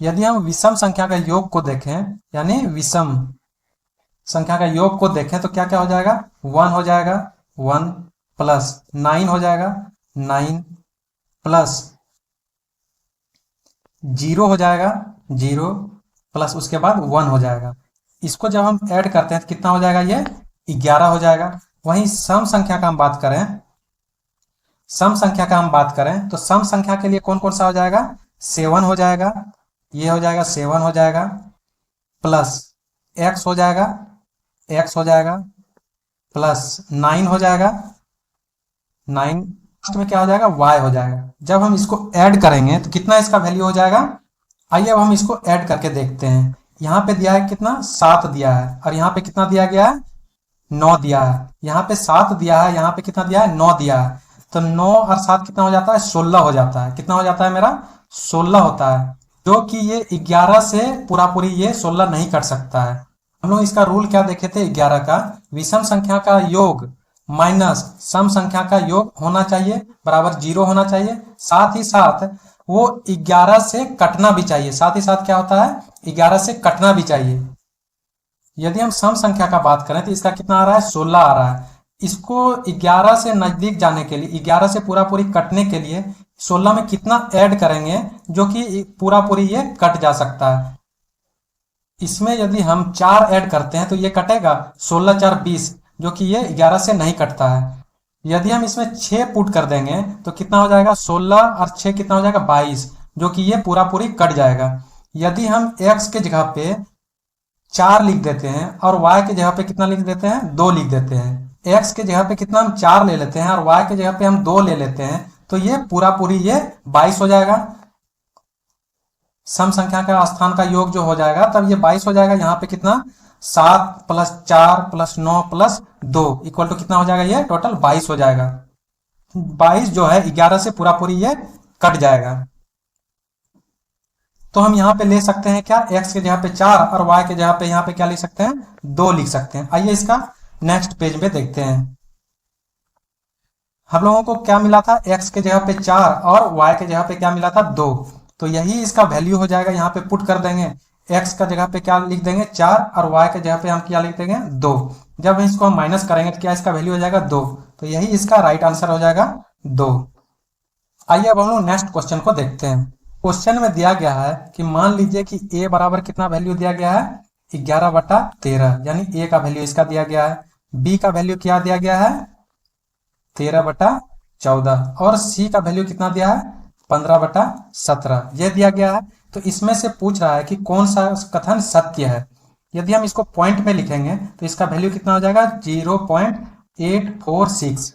यदि हम विषम संख्या का योग को देखें, यानी विषम संख्या का योग को देखें तो क्या क्या हो जाएगा 1 हो जाएगा, 1 प्लस 9 हो जाएगा, 9 प्लस 0 हो जाएगा, 0 प्लस उसके बाद 1 हो जाएगा। इसको जब हम ऐड करते हैं तो कितना हो जाएगा ये 11 हो जाएगा। वहीं सम संख्या का हम बात करें, सम संख्या का हम बात करें तो सम संख्या के लिए कौन कौन सा हो जाएगा 7 हो जाएगा, ये हो जाएगा 7 हो जाएगा, प्लस x हो जाएगा, x हो जाएगा, प्लस 9 हो जाएगा, 9 में क्या हो जाएगा y हो जाएगा। जब हम इसको ऐड करेंगे तो कितना इसका वैल्यू हो जाएगा। आइए अब हम इसको ऐड करके देखते हैं। यहाँ पे दिया है कितना 7 दिया है, और यहाँ पे कितना दिया गया है 9 दिया है। यहाँ पे 7 दिया है, यहाँ पे कितना दिया है 9 दिया है। तो 9 और 7 कितना हो जाता है 16 हो जाता है। कितना हो जाता है मेरा 16 होता है, जो कि ये 11 से पूरी ये 16 नहीं कट सकता है। हम लोग इसका रूल क्या देखे थे 11 का, विषम संख्या का योग माइनस सम संख्या का योग होना चाहिए बराबर 0 होना चाहिए, साथ ही साथ वो 11 से कटना भी चाहिए। साथ ही साथ क्या होता है 11 से कटना भी चाहिए। यदि हम सम संख्या का बात करें तो इसका कितना आ रहा है 16 आ रहा है। इसको 11 से नजदीक जाने के लिए 11 से पूरा पूरी कटने के लिए 16 में कितना ऐड करेंगे जो कि पूरा पूरी ये कट जा सकता है। इसमें यदि हम 4 ऐड करते हैं तो ये कटेगा 16 4 20, जो कि ये 11 से नहीं कटता है। यदि हम इसमें 6 पुट कर देंगे तो कितना हो जाएगा 16 और 6 कितना हो जाएगा 22, जो कि ये पूरा पूरी कट जाएगा। यदि हम x के जगह पे 4 लिख देते हैं और y के जगह पे कितना लिख देते हैं 2 लिख देते हैं, x के जगह पे कितना हम 4 ले लेते हैं और y के जगह पे हम 2 ले लेते हैं, तो ये पूरा पूरी ये 22 हो जाएगा। सम संख्या का स्थान का योग जो हो जाएगा तब ये 22 हो जाएगा। यहाँ पे कितना 7 + 4 + 9 + 2 इक्वल टू कितना हो जाएगा, ये टोटल 22 हो जाएगा। 22 जो है 11 से पूरा पूरी ये कट जाएगा। तो हम यहाँ पे ले सकते हैं क्या, x के जगह पे 4 और y के जगह पे यहाँ पे क्या लिख सकते हैं 2 लिख सकते हैं। आइए इसका नेक्स्ट पेज पे देखते हैं। हम लोगों को क्या मिला था, x के जगह पे 4 और y के जगह पे क्या मिला था 2, तो यही इसका वैल्यू हो जाएगा। यहाँ पे पुट कर देंगे, x का जगह पे क्या लिख देंगे 4 और y के जगह पे हम क्या लिख देंगे 2। जब इसको हम माइनस करेंगे तो क्या इसका वैल्यू हो जाएगा 2, तो यही इसका राइट आंसर हो जाएगा 2। आइए अब हम लोग नेक्स्ट क्वेश्चन को देखते हैं। क्वेश्चन में दिया गया है कि मान लीजिए कि a बराबर कितना वैल्यू दिया गया है 11/13, यानी a का वैल्यू इसका दिया गया है, b का वैल्यू क्या दिया गया है 13/14 और c का वैल्यू कितना दिया है 15/17 ये दिया गया है। तो इसमें से पूछ रहा है कि कौन सा कथन सत्य है। यदि हम इसको पॉइंट में लिखेंगे तो इसका वैल्यू कितना हो जाएगा 0.846।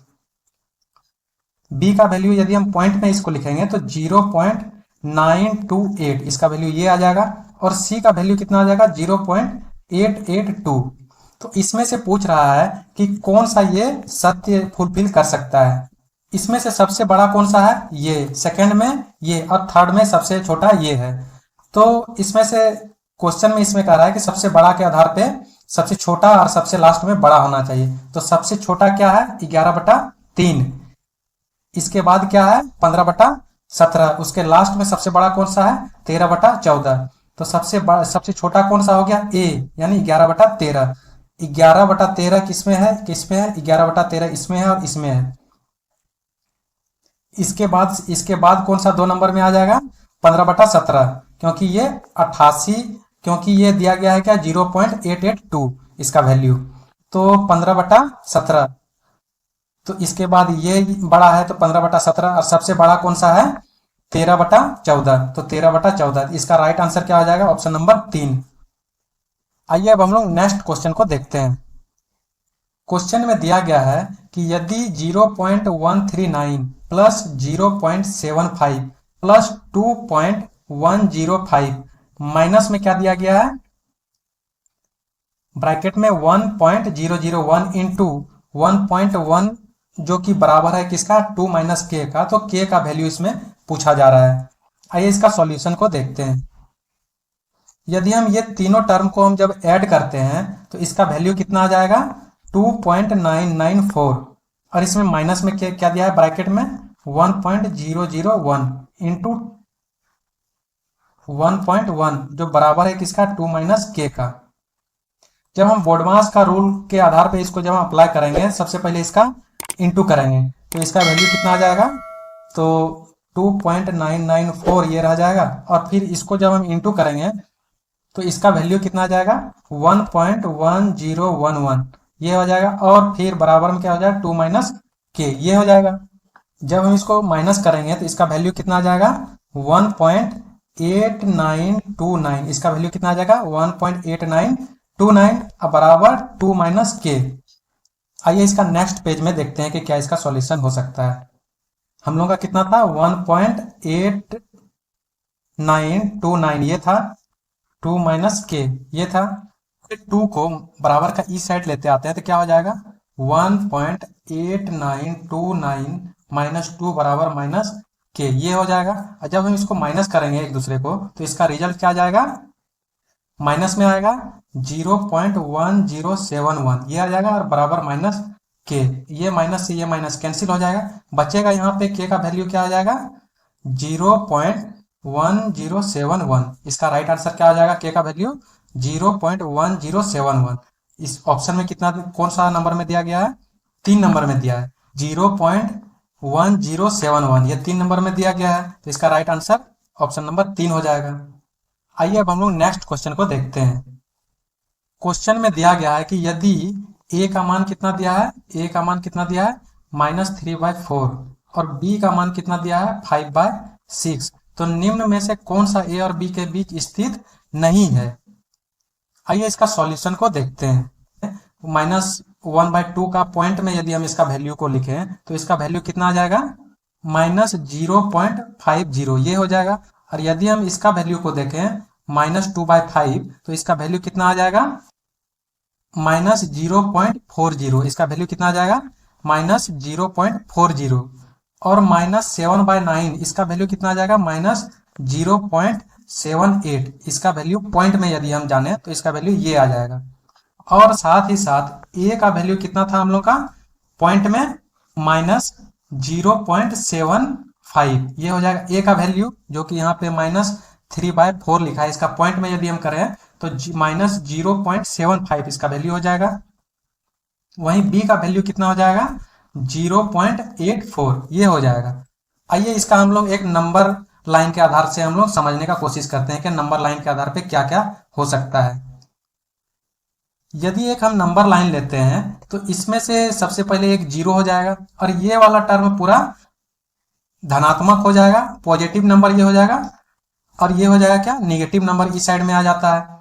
बी का वैल्यू यदि हम पॉइंट में इसको लिखेंगे तो 0.928 इसका वैल्यू ये आ जाएगा, और सी का वैल्यू कितना आ जाएगा 0.882। तो इसमें से पूछ रहा है कि कौन सा ये सत्य फुलफिल कर सकता है। इसमें से सबसे बड़ा कौन सा है, ये सेकंड में ये, और थर्ड में सबसे छोटा ये है। तो इसमें से क्वेश्चन में इसमें कह रहा है कि सबसे बड़ा के आधार पे सबसे छोटा और सबसे लास्ट में बड़ा होना चाहिए। तो सबसे छोटा क्या है 11/3, इसके बाद क्या है 15/17, उसके लास्ट में सबसे बड़ा कौन सा है 13/14। तो सबसे छोटा कौन सा हो गया ए, यानी 11/13। 11/13 किसमें है 11/13 इसमें है और इसमें है। इसके बाद कौन सा 2 नंबर में आ जाएगा 15/17, क्योंकि ये 88, क्योंकि ये दिया गया है क्या 0.882 इसका वैल्यू, तो 15/17। तो इसके बाद ये बड़ा है तो 15/17, और सबसे बड़ा कौन सा है 13/14, तो 13/14 इसका राइट आंसर क्या हो जाएगा ऑप्शन नंबर 3। आइए अब हम लोग नेक्स्ट क्वेश्चन को देखते हैं। क्वेश्चन में दिया गया है कि यदि 0.139 प्लस 0.75 प्लस 2.105 माइनस में क्या दिया गया है ब्रैकेट में 1.001 इंटू 1.1 जो कि बराबर है किसका 2 - k का, तो k का वैल्यू इसमें पूछा जा रहा है। आइए इसका सॉल्यूशन को देखते हैं। यदि हम ये तीनों टर्म को हम जब ऐड करते हैं तो इसका वैल्यू कितना आ जाएगा 2.994, और इसमें माइनस में क्या दिया है ब्रैकेट में 1.001 इंटू 1.1 जो बराबर है किसका 2 - k का। जब हम बोडमास का रूल के आधार पे इसको जब हम अप्लाई करेंगे, सबसे पहले इसका इंटू करेंगे तो इसका वैल्यू कितना आ जाएगा, तो 2.994 ये रह जाएगा, और फिर इसको जब हम इंटू करेंगे तो इसका वैल्यू कितना आ जाएगा 1.1011 ये हो जाएगा, और फिर बराबर में क्या हो जाएगा 2 - k ये हो जाएगा। जब हम इसको माइनस करेंगे तो इसका वैल्यू कितना आ जाएगा 1.8929, इसका वैल्यू कितना आ जाएगा 1.8929 बराबर 2 - k। आइए इसका नेक्स्ट पेज में देखते हैं कि क्या इसका सॉल्यूशन हो सकता है। हम लोग का कितना था 1.8929 ये था, 2 - k ये था। 2 को बराबर का ई साइड लेते आते हैं तो क्या हो जाएगा 1.8929 माइनस 2 बराबर -k ये हो जाएगा। और जब हम इसको माइनस करेंगे एक दूसरे को तो इसका रिजल्ट क्या आ जाएगा माइनस में आएगा 0.1071, ये आ जाएगा और बराबर माइनस के, ये माइनस से ये माइनस कैंसिल हो जाएगा, बचेगा यहाँ पे के का वैल्यू क्या आ जाएगा 0.1071। इसका राइट आंसर क्या आ जाएगा, के का वैल्यू 0.1071। इस ऑप्शन में कितना, कौन सा नंबर में दिया गया है, 3 नंबर में दिया है 0.1071, ये 3 नंबर में दिया गया है, तो इसका राइट आंसर ऑप्शन नंबर 3 हो जाएगा। आइए अब हम लोग नेक्स्ट क्वेश्चन को देखते हैं। क्वेश्चन में दिया गया है कि यदि ए का मान कितना दिया है, ए का मान कितना दिया है -3/4 और बी का मान कितना दिया है 5/6, तो निम्न में से कौन सा ए और बी के बीच स्थित नहीं है। आइए इसका सॉल्यूशन को देखते हैं। -1/2 का पॉइंट में यदि हम इसका वैल्यू को लिखें तो इसका वैल्यू कितना आ जाएगा -0.50, ये हो जाएगा। और यदि हम इसका वैल्यू को देखें -2/5 तो इसका वैल्यू कितना आ जाएगा -0.40, इसका वैल्यू कितना आ जाएगा -0.40। और -7/9 इसका वैल्यू कितना आ जाएगा -0.78, इसका वैल्यू पॉइंट में यदि हम जाने तो इसका वैल्यू ये आ जाएगा। और साथ ही साथ ए का वैल्यू कितना था हम लोग का पॉइंट में -0.75, ये हो जाएगा ए का वैल्यू, जो कि यहाँ पे -3/4 लिखा है, इसका पॉइंट में यदि हम करें तो -0.75 इसका वैल्यू हो जाएगा। वहीं बी का वैल्यू कितना हो जाएगा 0.84, ये हो जाएगा। आइए इसका हम लोग एक नंबर लाइन के आधार से हम लोग समझने का कोशिश करते हैं कि नंबर लाइन के आधार पे क्या क्या हो सकता है। यदि एक हम नंबर लाइन लेते हैं तो इसमें से सबसे पहले एक 0 हो जाएगा और ये वाला टर्म पूरा धनात्मक हो जाएगा, पॉजिटिव नंबर ये हो जाएगा, और ये हो जाएगा क्या निगेटिव नंबर इस साइड में आ जाता है।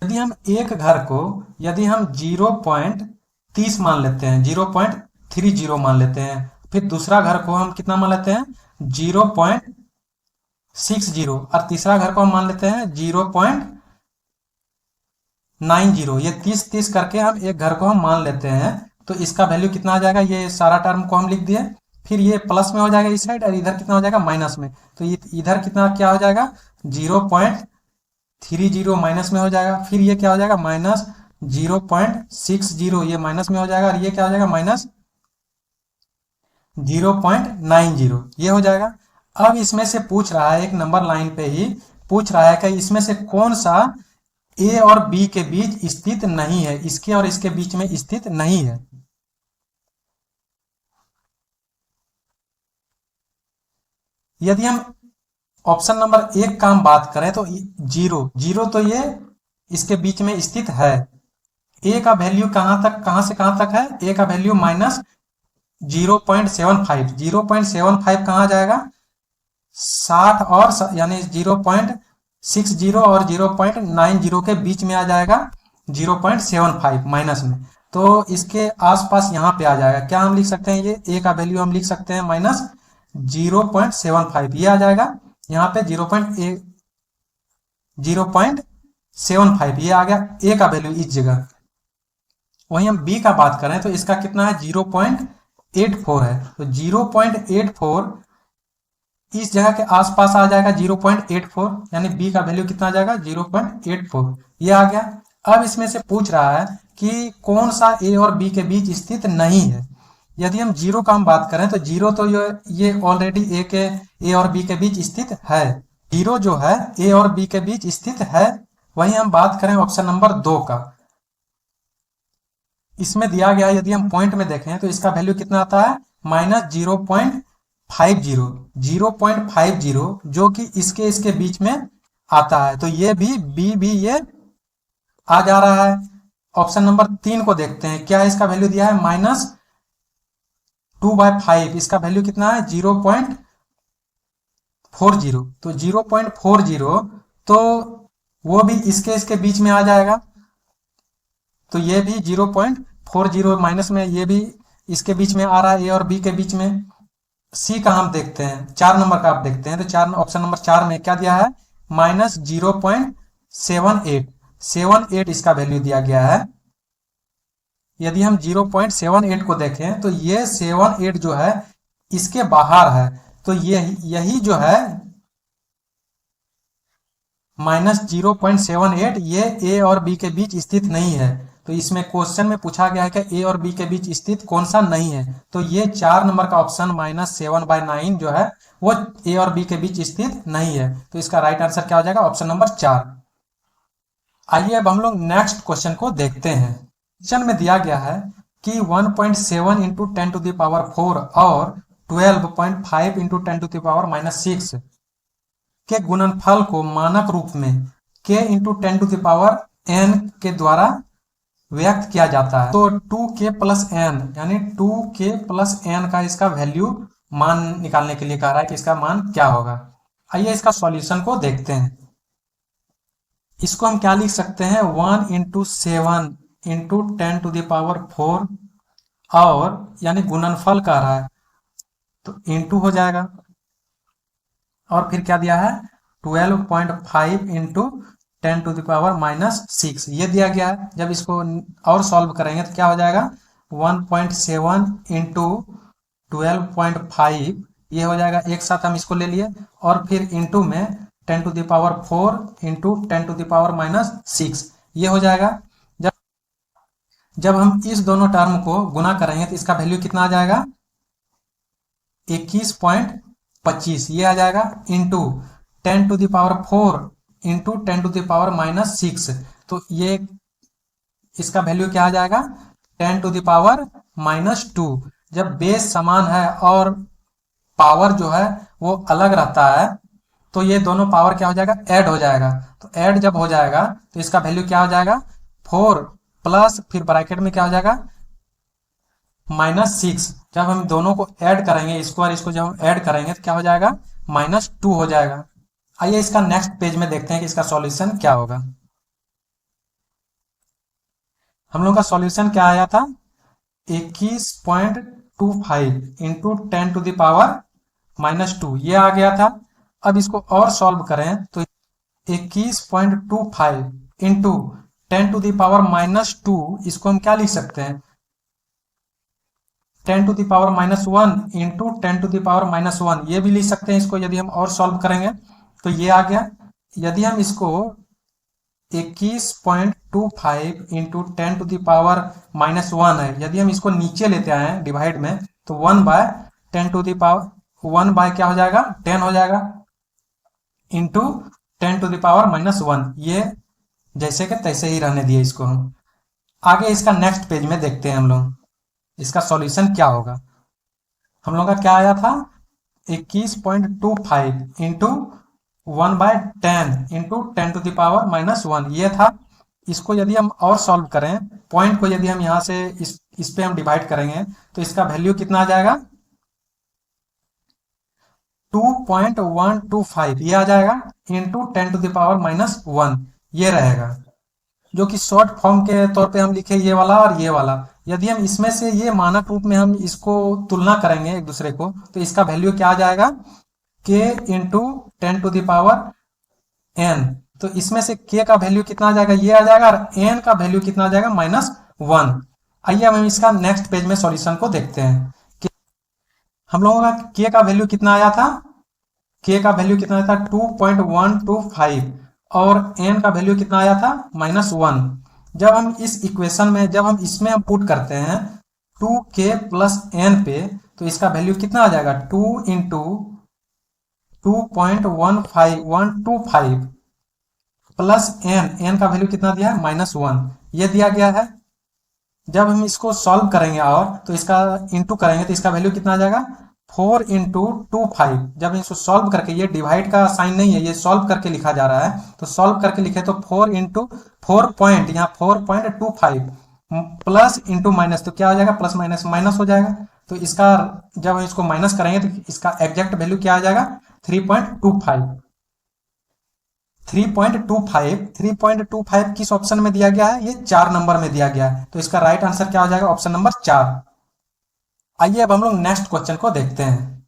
यदि हम एक घर को यदि हम 0.30 मान लेते हैं, 0.30 मान लेते हैं, फिर दूसरा घर को हम कितना मान लेते हैं 0.60 और तीसरा घर को हम मान लेते हैं 0.90, ये 30 करके हम एक घर को हम मान लेते हैं, तो इसका वैल्यू कितना आ जाएगा, ये सारा टर्म को हम लिख दिए, फिर ये प्लस में हो जाएगा इस साइड और इधर कितना हो जाएगा माइनस में, तो ये इधर कितना क्या हो जाएगा 0.30 माइनस में हो जाएगा, फिर ये क्या हो जाएगा -0.60, ये माइनस में हो जाएगा, और ये क्या हो जाएगा -0.90, ये हो जाएगा। अब इसमें से पूछ रहा है, एक नंबर लाइन पे ही पूछ रहा है कि इसमें से कौन सा ए और बी के बीच स्थित नहीं है, इसके और इसके बीच में स्थित नहीं है। यदि हम ऑप्शन नंबर 1 का हम बात करें तो 0 तो ये इसके बीच में स्थित है। ए का वैल्यू कहां से कहां तक है, ए का वैल्यू -0.75, 0.75 कहां जाएगा 60 और यानी 0.60 और 0.90 के बीच में आ जाएगा 0.75 माइनस में, तो इसके आसपास यहाँ पे आ जाएगा। क्या हम लिख सकते हैं, ये ए का वैल्यू हम लिख सकते हैं -0.75, ये आ जाएगा यहाँ पे 0.75, ये आ गया ए का वैल्यू इस जगह। वहीं हम बी का बात करें तो इसका कितना है 0.84 है, तो 0.84 इस जगह के आसपास आ जाएगा 0.84, यानी बी का वैल्यू कितना आ जाएगा 0.84, ये आ गया। अब इसमें से पूछ रहा है कि कौन सा ए और बी के बीच स्थित नहीं है। यदि हम 0 का हम बात करें तो 0 तो ये ऑलरेडी ए और बी के बीच स्थित है, 0 जो है ए और बी के बीच स्थित है। वहीं हम बात करें ऑप्शन नंबर 2 का, इसमें दिया गया यदि हम पॉइंट में देखें तो इसका वैल्यू कितना आता है -0.50, 0.50 जो कि इसके बीच में आता है, तो ये भी ये आ जा रहा है। ऑप्शन नंबर 3 को देखते हैं, क्या इसका वैल्यू दिया है -2/5, इसका वैल्यू कितना है 0.40, तो 0.40 तो वो भी इसके बीच में आ जाएगा, तो ये भी 0.40 माइनस में, ये भी इसके बीच में आ रहा है ए और बी के बीच में। सी का हम देखते हैं, 4 नंबर का आप देखते हैं, तो ऑप्शन नंबर 4 में क्या दिया है -0.78 इसका वैल्यू दिया गया है। यदि हम 0.78 को देखें तो ये 78 जो है इसके बाहर है, तो ये यही जो है -0.78 ये ए और बी के बीच स्थित नहीं है। तो इसमें क्वेश्चन में पूछा गया है कि ए और बी के बीच स्थित कौन सा नहीं है, तो ये 4 नंबर का ऑप्शन -7/9 जो है वो ए और बी के बीच स्थित नहीं है। तो इसका राइट आंसर क्या हो जाएगा, ऑप्शन नंबर 4। आइए अब हम लोग नेक्स्ट क्वेश्चन को देखते हैं। क्वेश्चन में दिया गया है कि 1.7 इंटू 10⁴ और 12.5 इंटू 10⁻⁻6 के गुणनफल को मानक रूप में k इंटू 10⁻n के द्वारा व्यक्त किया जाता है। तो 2k प्लस n यानी 2k प्लस n का इसका वैल्यू मान निकालने के लिए कह रहा है कि इसका मान क्या होगा। आइए इसका सॉल्यूशन को देखते हैं। इसको हम क्या लिख सकते हैं, 1 इंटू 7 इंटू 10⁴ और यानी गुणनफल कह रहा है तो इंटू हो जाएगा, और फिर क्या दिया है 12.5 इंटू 10⁻⁻6 ये दिया गया है। जब इसको और सॉल्व करेंगे तो क्या हो जाएगा 1.7 इंटू 12.5 ये हो जाएगा, एक साथ हम इसको ले लिए, और फिर इंटू में 10⁴ इंटू 10⁻⁻6 ये हो जाएगा। जब हम इस दोनों टर्म को गुना करेंगे तो इसका वैल्यू कितना आ जाएगा 21.25 ये आ जाएगा, इंटू 10⁴ इंटू 10⁻⁻6 तो ये इसका वैल्यू क्या आ जाएगा 10⁻⁻2। जब बेस समान है और पावर जो है वो अलग रहता है तो ये दोनों पावर क्या हो जाएगा, ऐड हो जाएगा। तो ऐड जब हो जाएगा तो इसका वैल्यू क्या हो जाएगा 4 प्लस फिर ब्रैकेट में क्या हो जाएगा -6। जब हम दोनों को ऐड करेंगे, इसको और इसको जब हम ऐड करेंगे तो क्या हो जाएगा -2 हो जाएगा। आइए इसका नेक्स्ट पेज में देखते हैं कि इसका सॉल्यूशन क्या होगा। हम लोग का सॉल्यूशन क्या आया था 21.25 इंटू 10⁻⁻2 ये आ गया था। अब इसको और सॉल्व करें तो 21.25 इंटू 10⁻⁻2 इसको हम क्या लिख सकते हैं 10⁻⁻1 इंटू 10⁻⁻1 ये भी लिख सकते हैं। इसको यदि हम और सॉल्व करेंगे तो ये आ गया। यदि हम इसको 21.25 इंटू 10⁻⁻1 है, यदि हम इसको नीचे लेते आए डिवाइड में तो 1 बाय क्या हो जाएगा 10 हो जाएगा, इंटू 10⁻⁻1 ये जैसे कि तैसे ही रहने दिए इसको। हम आगे इसका नेक्स्ट पेज में देखते हैं हम लोग इसका सॉल्यूशन क्या होगा। हम लोग का क्या आया था 21.25 इंटू 1/10 इंटू 10⁻⁻1 ये था। इसको यदि हम और सॉल्व करें, पॉइंट को यदि हम यहाँ से इस पे हम डिवाइड करेंगे तो इसका वैल्यू कितना आ जाएगा 2.125 ये आ जाएगा, इंटू 10⁻⁻1 ये रहेगा, जो कि शॉर्ट फॉर्म के तौर पे हम लिखे ये वाला और ये वाला। यदि हम इसमें से ये मानक रूप में हम इसको तुलना करेंगे एक दूसरे को तो इसका वैल्यू क्या आ जाएगा k इंटू 10⁻n। तो इसमें से k का वैल्यू कितना आ जाएगा ये आ जाएगा, और n का वैल्यू कितना आ जाएगा -1। आइए हम इसका नेक्स्ट पेज में सॉल्यूशन को देखते हैं कि हम लोगों का k का वैल्यू कितना आया था, k का वैल्यू कितना आया था 2.125 और n का वैल्यू कितना आया था -1। जब हम इस इक्वेशन में जब हम इसमें हम पुट करते हैं 2k प्लस n पे तो इसका वैल्यू कितना आ जाएगा 2 इंटू 2.15125 प्लस n का वैल्यू कितना दिया है -1 ये दिया गया है। जब हम इसको सॉल्व करेंगे और तो इसका इंटू करेंगे तो इसका वैल्यू कितना आ जाएगा 4 इंटू 25। जब इसको सॉल्व करके, ये डिवाइड का साइन नहीं है, ये सॉल्व करके लिखा जा रहा है, तो सॉल्व करके लिखे तो 4 इंटू 4 पॉइंट यहाँ 4.25 प्लस इंटू माइनस तो क्या हो जाएगा प्लस माइनस माइनस हो जाएगा। तो इसका जब हम इसको माइनस करेंगे तो इसका एग्जैक्ट वैल्यू क्या आ जाएगा 3.25 किस ऑप्शन में दिया गया है, ये 4 नंबर में दिया गया है। तो इसका राइट आंसर क्या हो जाएगा ऑप्शन नंबर 4। आइए अब हम लोग नेक्स्ट क्वेश्चन को देखते हैं।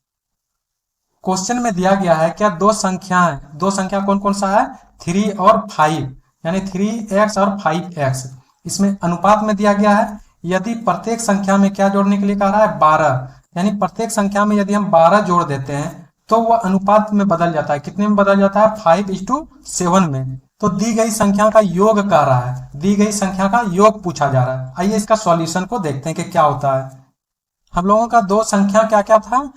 क्वेश्चन में दिया गया है क्या दो संख्या कौन कौन सा है 3 और 5 यानी 3x और 5x। इसमें अनुपात में दिया गया है। यदि प्रत्येक संख्या में क्या जोड़ने के लिए कह रहा है 12, यानी प्रत्येक संख्या में यदि हम 12 जोड़ देते हैं तो वह अनुपात में बदल जाता है। कितने में बदल जाता है? 5:7 में। तो दी गई संख्या का योग कह रहा है, दी गई संख्या का योग पूछा जा रहा है। आइए इसका सॉल्यूशन को देखते हैं कि क्या होता है। हम लोगों का दो संख्या क्या क्या था?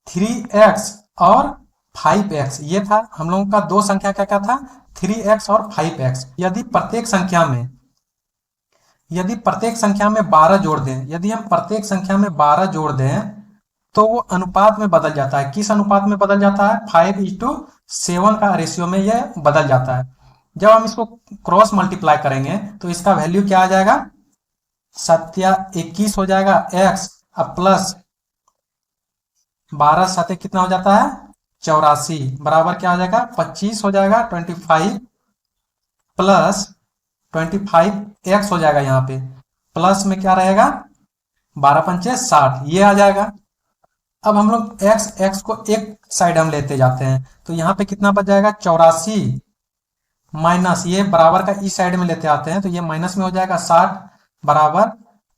3x और 5x, ये था। हम लोगों का दो संख्या क्या क्या था? 3x और 5x। यदि प्रत्येक संख्या में 12 जोड़ दें, यदि हम प्रत्येक संख्या में 12 जोड़ दें तो वो अनुपात में बदल जाता है। किस अनुपात में बदल जाता है? 5:7 का रेशियो में यह बदल जाता है। जब हम इसको क्रॉस मल्टीप्लाई करेंगे तो इसका वैल्यू क्या आ जाएगा? 21 हो जाएगा x, अब प्लस 12 साथ कितना हो जाता है? 84, बराबर क्या हो जाएगा? 25 हो जाएगा। 25 प्लस 25x हो जाएगा। यहाँ पे प्लस में क्या रहेगा? 12 पंचे 60, ये आ जाएगा। अब हम लोग x को एक साइड हम लेते जाते हैं तो यहाँ पे कितना बच जाएगा? 84 माइनस ये बराबर का इस साइड में लेते आते हैं तो ये माइनस में हो जाएगा 60 बराबर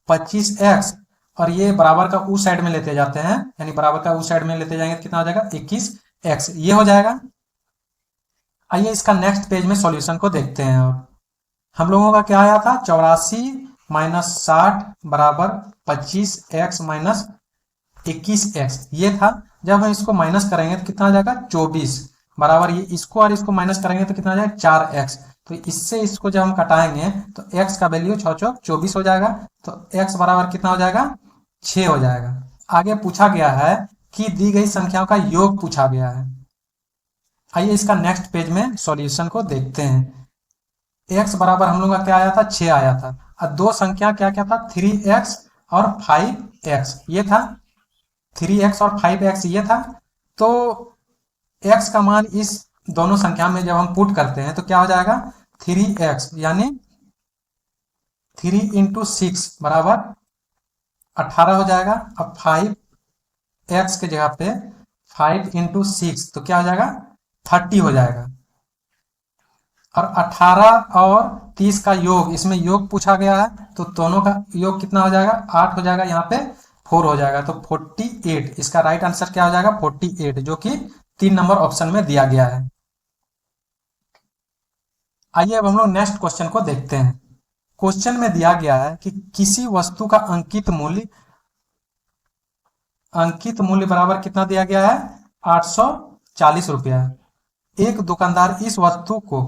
25x, और ये बराबर का उस साइड में लेते जाते हैं, यानी बराबर का उस साइड में लेते जाएंगे तो कितना हो जाएगा? 21x, ये हो जाएगा। आइए इसका नेक्स्ट पेज में सॉल्यूशन को देखते हैं। अब हम लोगों का क्या आया था? 84 माइनस 60 बराबर 25x माइनस 21x, ये था। जब हम इसको माइनस करेंगे तो कितना आ जाएगा? 24 बराबर ये इसको और इसको माइनस करेंगे तो कितना आ जाएगा? 4x। तो इससे इसको जब हम कटाएंगे तो x का वैल्यू 6 चौक 24 हो जाएगा। तो x बराबर कितना हो जाएगा? 6 हो जाएगा। आगे पूछा गया है कि दी गई संख्याओं का योग पूछा गया है। आइए इसका नेक्स्ट पेज में सॉल्यूशन को देखते हैं। x बराबर हम लोग का क्या आया था? 6 आया था। और दो संख्या क्या क्या था? 3x और 5x, ये था। 3x और 5x ये था। तो x का मान इस दोनों संख्या में जब हम पुट करते हैं तो क्या हो जाएगा? 3x यानी 3 इंटू 6 बराबर 18 हो जाएगा। अब 5x के जगह पे 5 इंटू 6 तो क्या हो जाएगा? 30 हो जाएगा। और 18 और 30 का योग, इसमें योग पूछा गया है तो दोनों का योग कितना हो जाएगा? 8 हो जाएगा। यहाँ पे 4 हो जाएगा तो 48। इसका राइट आंसर क्या हो जाएगा? 48, जो कि 3 नंबर ऑप्शन में दिया गया है। आइए अब हम लोग नेक्स्ट क्वेश्चन को देखते हैं। क्वेश्चन में दिया गया है कि किसी वस्तु का अंकित मूल्य बराबर कितना दिया गया है? 840 रुपया। एक दुकानदार इस वस्तु को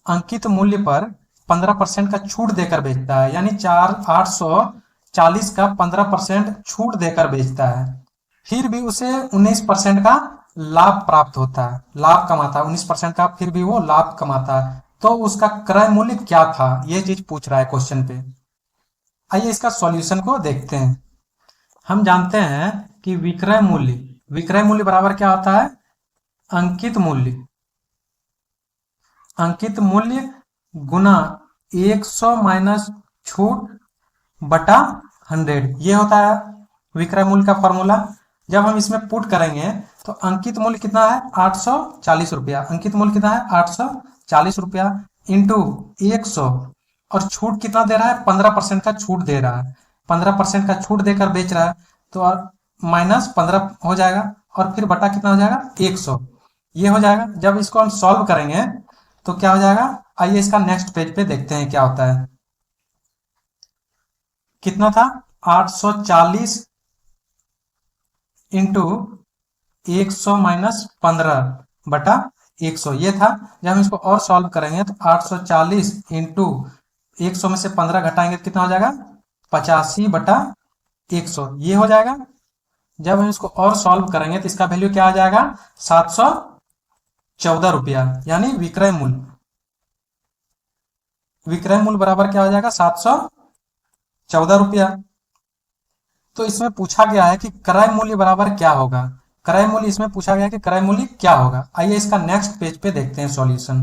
अंकित मूल्य पर 15% का छूट देकर बेचता है, यानी 840 का 15% छूट देकर बेचता है। फिर भी उसे 19% का लाभ प्राप्त होता है, लाभ कमाता है 19% का, फिर भी वो लाभ कमाता है। तो उसका क्रय मूल्य क्या था? ये चीज पूछ रहा है क्वेश्चन पे। आइए इसका सॉल्यूशन को देखते हैं। हम जानते हैं कि विक्रय मूल्य बराबर क्या होता है? अंकित मूल्य गुना 100 माइनस छूट बटा 100, ये होता है विक्रय मूल्य का फॉर्मूला। जब हम इसमें पुट करेंगे तो अंकित मूल्य कितना है? 840 रुपया। अंकित मूल्य कितना है? 840 रुपया इंटू 100, और छूट कितना दे रहा है? 15% का छूट दे रहा है। 15% का छूट देकर बेच रहा है तो माइनस 15 हो जाएगा, और फिर बटा कितना हो जाएगा? 100, ये हो जाएगा। जब इसको हम सॉल्व करेंगे तो क्या हो जाएगा? आइए इसका नेक्स्ट पेज पे देखते हैं क्या होता है। कितना था? 840 इंटू 100 माइनस 15 बटा 100, ये था। जब हम इसको और सॉल्व करेंगे तो 840 इंटू 100 में से 15 घटाएंगे तो कितना हो जाएगा? 85 बटा 100, ये हो जाएगा। जब हम इसको और सॉल्व करेंगे तो इसका वैल्यू क्या आ जाएगा? 714 रुपया, यानी विक्रय मूल्य बराबर क्या हो जाएगा? 714 रुपया। तो इसमें पूछा गया है कि क्रय मूल्य बराबर क्या होगा? क्रय मूल्य इसमें पूछा गया है कि क्रय मूल्य क्या होगा। आइए इसका नेक्स्ट पेज पे देखते हैं सॉल्यूशन।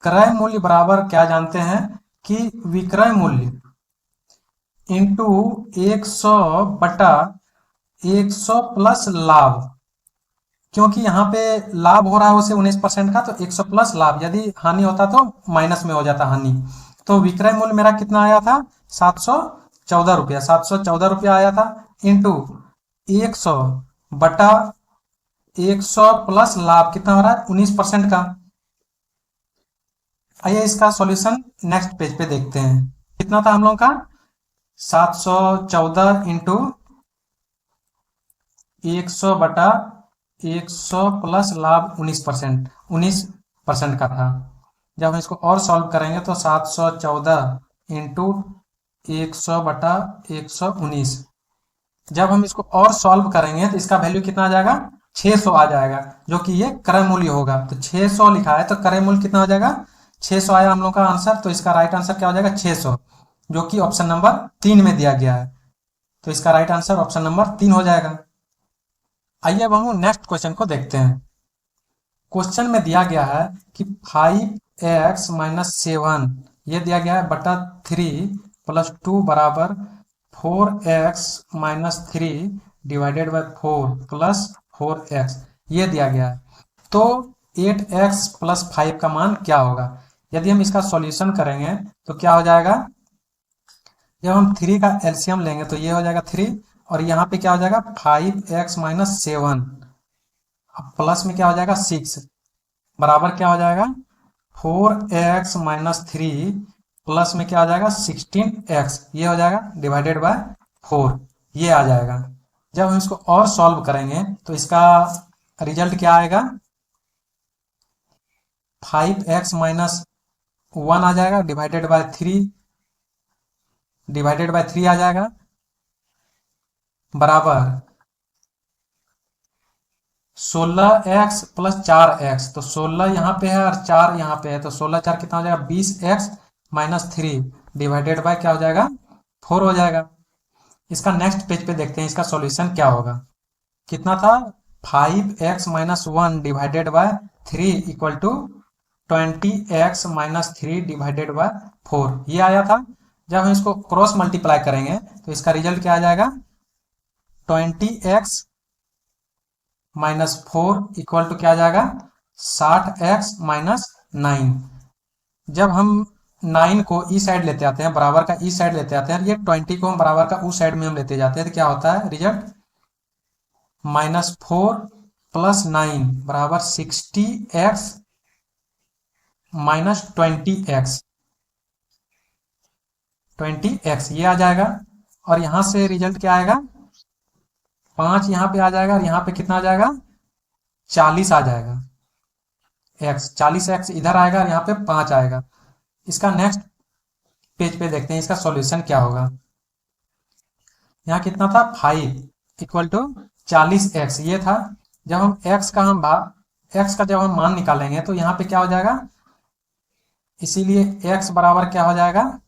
क्रय मूल्य बराबर क्या जानते हैं कि विक्रय मूल्य इंटू 100 बटा 100 प्लस लाभ, क्योंकि यहाँ पे लाभ हो रहा है उसे 19% का, तो 100 प्लस लाभ, यदि हानि होता तो माइनस में हो जाता हानि। तो विक्रय मूल्य मेरा कितना आया था? 714 रुपया। 714 रुपया आया था इंटू 100 बटा 100 प्लस लाभ कितना हो रहा है 19% का। आइए इसका सॉल्यूशन नेक्स्ट पेज पे देखते हैं। कितना था हम लोग का 714 इंटू 100 बटा 100 प्लस लाभ 19% का था। जब हम इसको और सॉल्व करेंगे तो 714 इंटू 100 बटा 119। जब हम इसको और सॉल्व करेंगे तो इसका वैल्यू कितना आ जाएगा 600 आ जाएगा, जो कि ये क्रय मूल्य होगा। तो 600 लिखा है तो क्रय मूल्य कितना हो जाएगा 600 आया हम लोग का आंसर। तो इसका राइट आंसर क्या हो जाएगा 600, जो कि ऑप्शन नंबर 3 में दिया गया है। तो इसका राइट आंसर ऑप्शन नंबर 3 हो जाएगा। आइए अब हम नेक्स्ट क्वेश्चन को देखते हैं। क्वेश्चन में दिया गया है कि 5x माइनस 7 ये दिया गया है बटा 3 प्लस 2 बराबर 4x minus 3 divided by 4 plus 4x ये दिया गया है। तो 8x प्लस 5 का मान क्या होगा। यदि हम इसका सॉल्यूशन करेंगे तो क्या हो जाएगा, जब हम 3 का एलसीएम लेंगे तो ये हो जाएगा 3 और यहाँ पे क्या हो जाएगा 5x माइनस 7 प्लस में क्या हो जाएगा 6 बराबर क्या हो जाएगा 4x माइनस 3 प्लस में क्या हो जाएगा 16x ये हो जाएगा डिवाइडेड बाय 4 ये आ जाएगा। जब हम इसको और सॉल्व करेंगे तो इसका रिजल्ट क्या आएगा 5x माइनस 1 आ जाएगा डिवाइडेड बाय 3 आ जाएगा बराबर 16x प्लस 4x। तो 16 यहाँ पे है और 4 यहाँ पे है तो 16 4 कितना हो जाएगा 20x माइनस 3 डिवाइडेड बाय क्या हो जाएगा 4 हो जाएगा। इसका नेक्स्ट पेज पे देखते हैं इसका सॉल्यूशन क्या होगा। कितना था 5x minus 1 divided by 3 equal to 20x minus 3 divided by 4 ये आया था। जब हम इसको क्रॉस मल्टीप्लाई करेंगे तो इसका रिजल्ट क्या आ जाएगा 20x माइनस 4 इक्वल टू क्या आ जाएगा 60x माइनस 9। जब हम 9 को ई साइड लेते आते हैं बराबर का ई साइड लेते आते हैं, ये 20 को हम बराबर का उस साइड में हम लेते जाते हैं तो क्या होता है रिजल्ट -4 प्लस 9 बराबर 60x माइनस 20x ये आ जाएगा। और यहां से रिजल्ट क्या आएगा 5 यहाँ पे आ जाएगा और यहाँ पे कितना आ जाएगा 40 आ जाएगा x 40x इधर आएगा और यहाँ पे 5 आएगा। इसका नेक्स्ट पेज पे देखते हैं इसका सॉल्यूशन क्या होगा। यहाँ कितना था 5 इक्वल टू 40x ये था। जब हम x का जब हम मान निकालेंगे तो यहाँ पे क्या हो जाएगा, इसीलिए x बराबर क्या हो जाएगा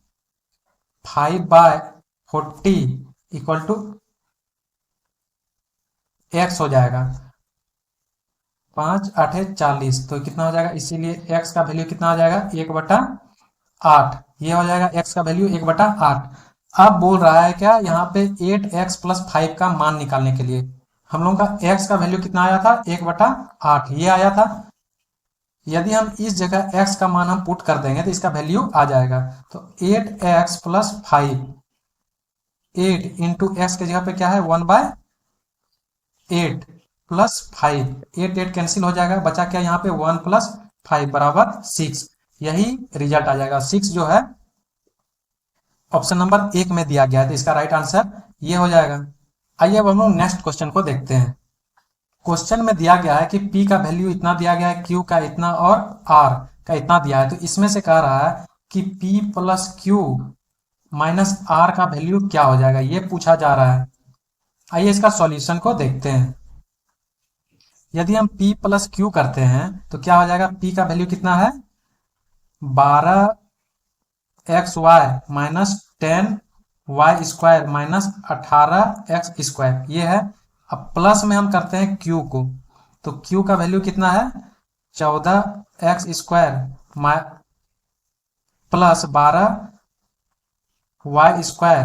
5/40 इक्वल टू x हो जाएगा 5 8 40 तो कितना हो जाएगा, इसीलिए x का वैल्यू कितना आ जाएगा 1/8 ये हो जाएगा x का वैल्यू 1/8। अब बोल रहा है क्या यहाँ पे 8x प्लस 5 का मान निकालने के लिए हम लोगों का x का वैल्यू कितना आया था 1/8 ये आया था। यदि हम इस जगह x का मान हम पुट कर देंगे तो इसका वैल्यू आ जाएगा। तो 8x प्लस 5 8 इंटू एक्स के जगह पे क्या है 1/8 प्लस 5 8 8 कैंसिल हो जाएगा, बचा क्या यहाँ पे 1 प्लस 5 बराबर 6 यही रिजल्ट आ जाएगा। 6 जो है ऑप्शन नंबर 1 में दिया गया है तो इसका राइट आंसर ये हो जाएगा। आइए अब हम लोग नेक्स्ट क्वेश्चन को देखते हैं। क्वेश्चन में दिया गया है कि P का वैल्यू इतना दिया गया है, Q का इतना और R का इतना दिया है। तो इसमें से कह रहा है कि P plus Q minus R का वैल्यू क्या हो जाएगा, ये पूछा जा रहा है। आइए इसका सॉल्यूशन को देखते हैं। यदि हम P प्लस Q करते हैं तो क्या हो जाएगा, P का वैल्यू कितना है 12xy minus 10y square minus 18x square ये है। अब प्लस में हम करते हैं Q को, तो Q का वैल्यू कितना है 14x square plus 12y square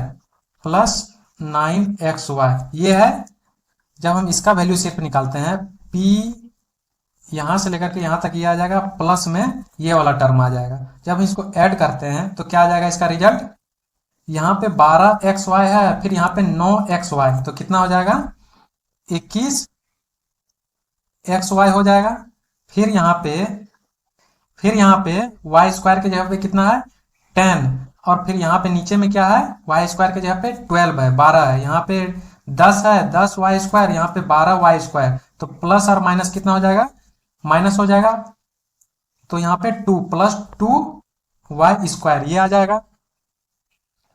plus 9xy ये है। जब हम इसका वैल्यू सिर्फ निकालते हैं P यहां से लेकर के यहां तक ये आ जाएगा, प्लस में ये वाला टर्म आ जाएगा। जब हम इसको ऐड करते हैं तो क्या आ जाएगा इसका रिजल्ट, यहाँ पे 12xy है फिर यहाँ पे 9xy तो कितना हो जाएगा 21 एक्स वाई हो जाएगा। फिर यहाँ पे वाई स्क्वायर के जगह पे कितना है 10, और फिर यहाँ पे नीचे में क्या है वाई स्क्वायर के जगह पे 12 है, 12 है, यहाँ पे 10 है, 10 वाई स्क्वायर, यहाँ पे 12 वाई स्क्वायर, तो प्लस और माइनस कितना हो जाएगा माइनस हो जाएगा, तो यहाँ पे 2 प्लस 2 वाई स्क्वायर ये आ जाएगा।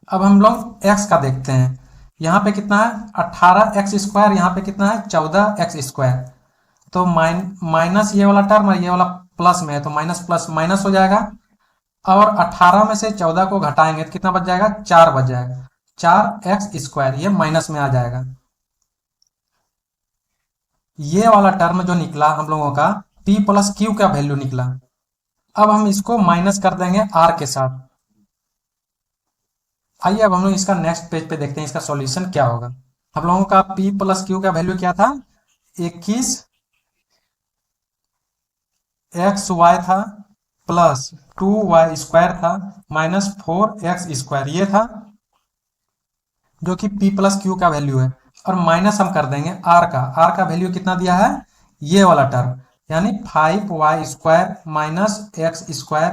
अब हम लोग एक्स का देखते हैं, यहाँ पे कितना है 18 एक्स स्क्वायर, यहाँ पे कितना है 14 एक्स स्क्वायर, तो माइनस ये वाला टर्म और ये वाला प्लस में है, तो माइनस प्लस माइनस हो जाएगा, और 18 में से 14 को घटाएंगे तो कितना बच जाएगा 4 बच जाएगा, 4 एक्स स्क्वायर ये माइनस में आ जाएगा। ये वाला टर्म जो निकला हम लोगों का p प्लस क्यू का वैल्यू निकला। अब हम इसको माइनस कर देंगे r के साथ। आइए अब हम लोग इसका नेक्स्ट पेज पे देखते हैं इसका सॉल्यूशन क्या होगा। हम लोगों का p प्लस क्यू का वैल्यू क्या था 21 एक्स वाई था, प्लस 2 वाई स्क्वायर था, माइनस 4 एक्स स्क्वायर ये था, जो कि p प्लस क्यू का वैल्यू है, और माइनस हम कर देंगे r का वैल्यू कितना दिया है ये वाला टर्म, यानी 5 y square minus x square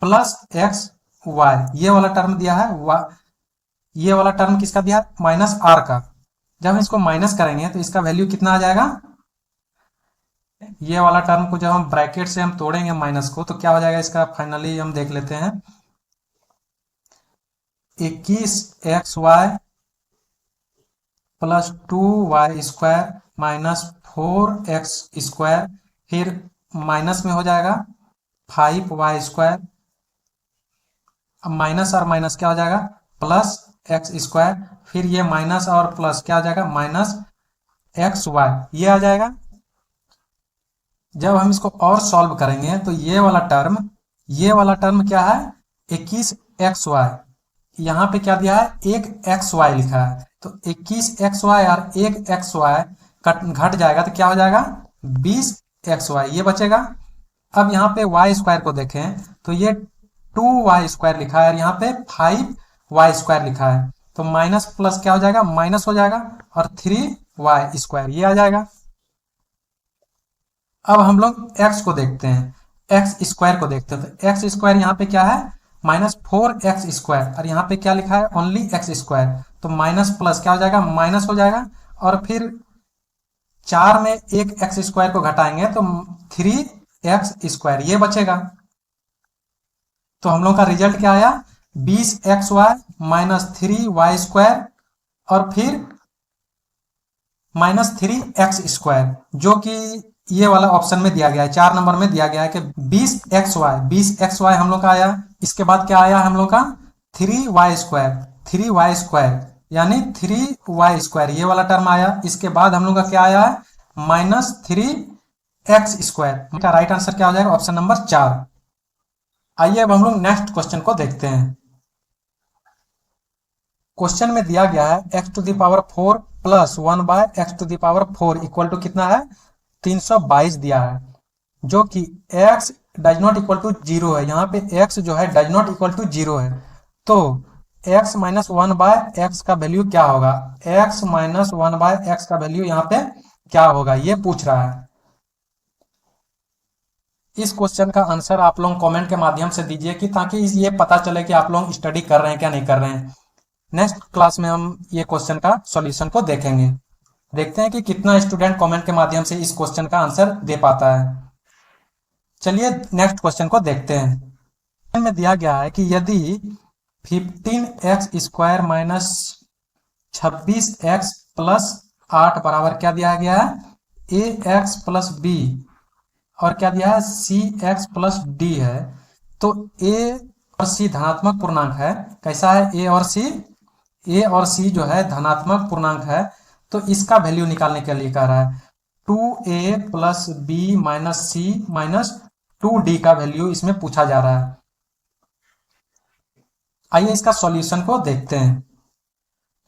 plus x y ये वाला टर्म दिया है। ये वाला टर्म किसका दिया है माइनस r का। जब हम इसको माइनस करेंगे तो इसका वैल्यू कितना आ जाएगा, ये वाला टर्म को जब हम ब्रैकेट से हम तोड़ेंगे माइनस को तो क्या हो जाएगा इसका, फाइनली हम देख लेते हैं 21 x y plus 2 y square minus 4 x square, फिर माइनस में हो जाएगा 5 वाई स्क्वायर, अब माइनस और माइनस क्या हो जाएगा प्लस एक्स स्क्वायर, फिर ये माइनस और प्लस क्या हो जाएगा माइनस एक्स वाई ये आ जाएगा। जब हम इसको और सॉल्व करेंगे तो ये वाला टर्म क्या है 21 एक्स वाई, यहाँ पे क्या दिया है एक एक्स वाई लिखा है, तो 21 एक्स वाई और एक एक्स वाई घट जाएगा तो क्या हो जाएगा 20 एक्स वाई ये बचेगा। अब यहाँ पे वाई स्क्वायर को देखें तो ये 2 वाई स्क्वायर लिखा है और यहाँ पे 5 वाई स्क्वायर लिखा है, तो माइनस प्लस क्या हो जाएगा माइनस हो जाएगा, और 3 वाई स्क्वायर ये आ जाएगा। अब हम लोग x को देखते हैं, एक्स स्क्वायर को देखते हैं, तो एक्स स्क्वायर यहाँ पे क्या है माइनस 4 एक्स स्क्वायर, और यहाँ पे क्या लिखा है ओनली एक्स स्क्वायर, तो माइनस प्लस क्या हो जाएगा माइनस हो जाएगा, और फिर 4 में एक एक्स स्क्वायर को घटाएंगे तो 3 एक्स स्क्वायर ये बचेगा। तो हम लोग का रिजल्ट क्या आया 20 x y minus 3 y square, और फिर माइनस 3 एक्स स्क्वायर, जो कि ये वाला ऑप्शन में दिया गया है 4 नंबर में दिया गया है कि 20 एक्स वाई हम लोग का आया। इसके बाद क्या आया हम लोग का 3 वाई स्क्वायर यानी 3 वाई स्क्वायर ये वाला टर्म आया। इसके बाद हम लोग का क्या आया है माइनस 3 एक्स स्क्वायर का राइट आंसर क्या हो जाएगा ऑप्शन नंबर 4। आइए अब हम लोग नेक्स्ट क्वेश्चन को देखते हैं। क्वेश्चन में दिया गया है x to the power 4 plus 1 by x to the power 4 equal to कितना है 322 दिया है, जो कि x does not equal to 0 है, यहाँ पे x जो है डज नॉट इक्वल टू 0 है, तो x माइनस 1 बाय एक्स का वैल्यू क्या होगा, x माइनस 1 बाय एक्स का वैल्यू यहाँ पे क्या होगा ये पूछ रहा है। इस क्वेश्चन का आंसर आप लोग कमेंट के माध्यम से दीजिए कि ताकि ये पता चले कि आप लोग स्टडी कर रहे हैं क्या नहीं कर रहे हैं। नेक्स्ट क्लास में हम ये क्वेश्चन का सॉल्यूशन को देखेंगे, देखते हैं कि कितना स्टूडेंट कमेंट के माध्यम से इस क्वेश्चन का आंसर दे पाता है। चलिए नेक्स्ट क्वेश्चन को देखते हैं। में दिया गया है कि यदि 15x square minus 26x plus 8 बराबर क्या दिया गया है ax प्लस बी, और क्या दिया है सी एक्स प्लस डी है, तो a और c धनात्मक पूर्णांक है। कैसा है a और c जो है धनात्मक पूर्णांक है, तो इसका वैल्यू निकालने के लिए कह रहा है 2a प्लस बी माइनस सी माइनस 2d का वैल्यू इसमें पूछा जा रहा है। आइए इसका सॉल्यूशन को देखते हैं।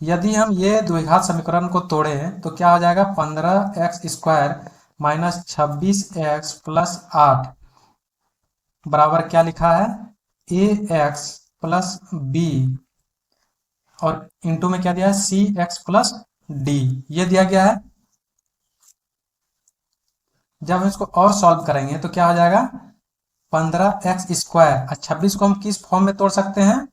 यदि हम ये द्विघात समीकरण को तोड़ें तो क्या हो जाएगा 15x square minus 26x plus 8 बराबर क्या लिखा है ax प्लस बी, और इंटू में क्या दिया है cx प्लस डी ये दिया गया है। जब हम इसको और सॉल्व करेंगे तो क्या हो जाएगा, 15x² और 26 को हम किस फॉर्म में तोड़ सकते हैं,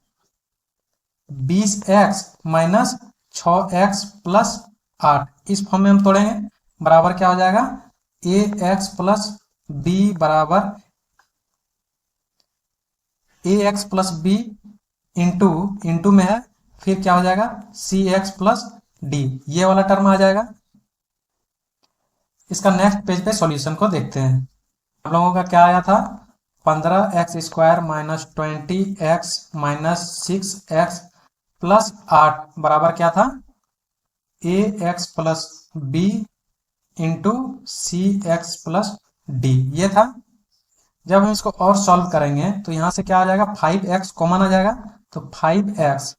20x माइनस 6x प्लस 8, इस फॉर्म में हम तोड़ेंगे। बराबर क्या हो जाएगा, ax प्लस b बराबर ax प्लस बी इंटू में है, फिर क्या हो जाएगा cx प्लस डी, ये वाला टर्म आ जाएगा। इसका नेक्स्ट पेज पे सॉल्यूशन को देखते हैं। हम लोगों का क्या आया था, 15x² minus 20x minus 6x plus 8 बराबर क्या था, ax plus b into cx plus d, ये था। जब हम इसको और सॉल्व करेंगे तो यहाँ से क्या आ जाएगा, 5x कॉमन आ जाएगा, तो 5x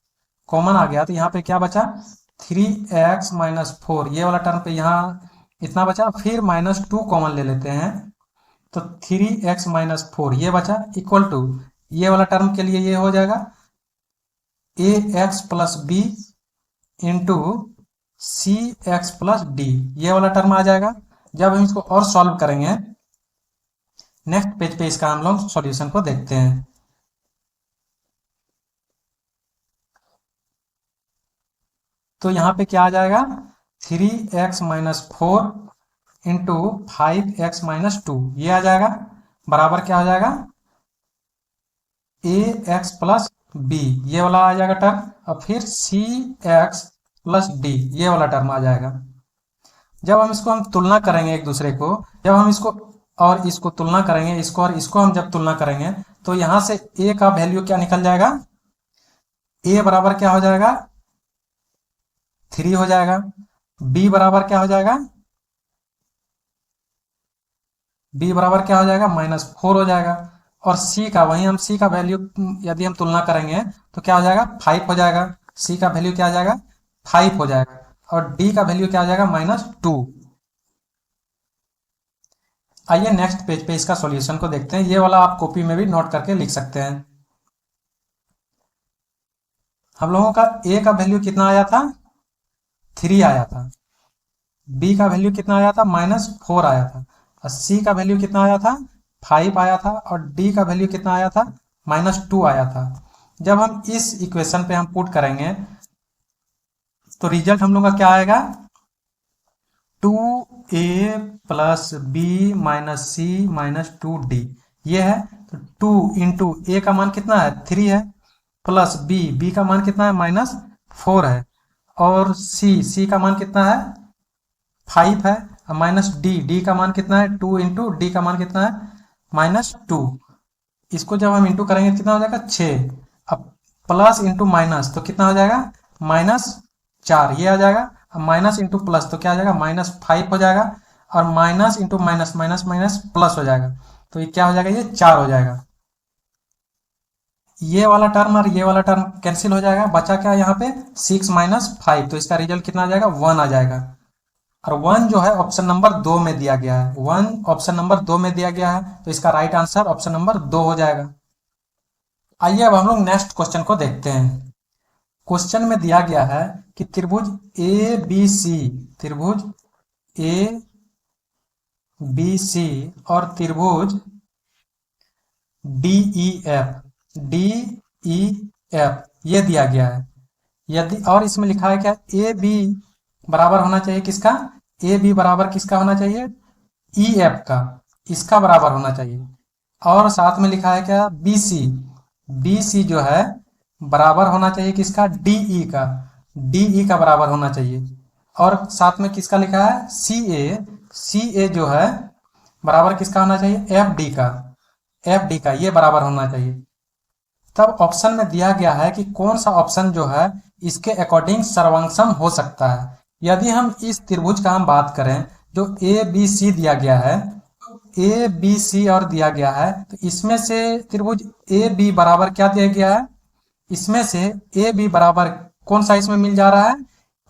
कॉमन आ गया तो यहाँ पे क्या बचा, 3x माइनस 4, ये वाला टर्म पे यहाँ इतना बचा, फिर -2 कॉमन ले लेते हैं तो 3x माइनस 4 ये बचा, इक्वल टू ये वाला टर्म के लिए ये हो जाएगा ax plus b into cx plus d, ये वाला टर्म आ जाएगा। जब हम इसको और सॉल्व करेंगे नेक्स्ट पेज पे इसका हम लोग सॉल्यूशन को देखते हैं। तो यहाँ पे क्या आ जाएगा, 3x minus 4 into 5x minus 2, ये आ जाएगा। बराबर क्या हो जाएगा, ax प्लस बी, ये वाला आ जाएगा टर्म, और फिर cx प्लस डी, ये वाला टर्म आ जाएगा। जब हम इसको तुलना करेंगे एक दूसरे को, जब हम इसको और इसको तुलना करेंगे, इसको और इसको हम जब तुलना करेंगे तो यहां से a का वैल्यू क्या निकल जाएगा, a बराबर क्या हो जाएगा, 3 हो जाएगा। b बराबर क्या हो जाएगा, b बराबर क्या हो जाएगा, -4 हो जाएगा। और c का, वहीं हम c का वैल्यू यदि हम तुलना करेंगे तो क्या हो जाएगा, 5 हो जाएगा। c का वैल्यू क्या आ जाएगा, 5 हो जाएगा। और d का वैल्यू क्या आ जाएगा, -2। आइए नेक्स्ट पेज पे इसका सॉल्यूशन को देखते हैं। ये वाला आप कॉपी में भी नोट करके लिख सकते हैं। हम लोगों का a का वैल्यू कितना आया था, 3 आया था। b का वैल्यू कितना आया था, -4 आया था। और c का वैल्यू कितना आया था, 5 आया था। और d का वैल्यू कितना आया था, -2 आया था। जब हम इस इक्वेशन पे हम पुट करेंगे तो रिजल्ट हम लोग का क्या आएगा, 2a प्लस बी माइनस सी माइनस 2d, ये है। तो 2 इंटू ए का मान कितना है, 3 है, प्लस बी का मान कितना है, -4 है, और सी का मान कितना है, 5 है, और माइनस डी का मान कितना है, 2 इंटू डी का मान कितना है, -2। इसको जब हम इंटू करेंगे कितना हो जाएगा, 6। अब प्लस इंटू माइनस तो कितना हो जाएगा, -4, ये आ जाएगा। अब माइनस इंटू प्लस तो क्या आ जाएगा, -5 हो जाएगा। और minus into minus minus minus plus हो जाएगा, तो ये क्या हो जाएगा, ये 4 हो जाएगा। ये वाला टर्म और ये वाला टर्म कैंसिल हो जाएगा, बचा क्या यहाँ पे, 6 माइनस 5, तो इसका रिजल्ट कितना आ जाएगा, 1 आ जाएगा। और 1 जो है ऑप्शन नंबर 2 में दिया गया है, 1 ऑप्शन नंबर 2 में दिया गया है, तो इसका राइट आंसर ऑप्शन नंबर 2 हो जाएगा। आइए अब हम लोग नेक्स्ट क्वेश्चन को देखते हैं। क्वेश्चन में दिया गया है कि त्रिभुज ए बी सी और त्रिभुज डी ई एफ ये दिया गया है। यदि और इसमें लिखा है क्या, ए बी बराबर होना चाहिए किसका, ए बी बराबर किसका होना चाहिए, ई एफ का, इसका बराबर होना चाहिए। और साथ में लिखा है क्या, बी सी जो है बराबर होना चाहिए किसका, डीई का बराबर होना चाहिए। और साथ में किसका लिखा है, सी ए जो है बराबर किसका होना चाहिए, एफ डी का ये बराबर होना चाहिए। तब ऑप्शन में दिया गया है कि कौन सा ऑप्शन जो है इसके अकॉर्डिंग सर्वंसम हो सकता है। यदि हम इस त्रिभुज का हम बात करें जो ए बी सी दिया गया है, ए बी सी और दिया गया है, तो इसमें से त्रिभुज ए बी बराबर क्या दिया गया है, इसमें से ए बी बराबर कौन सा इसमें मिल जा रहा है,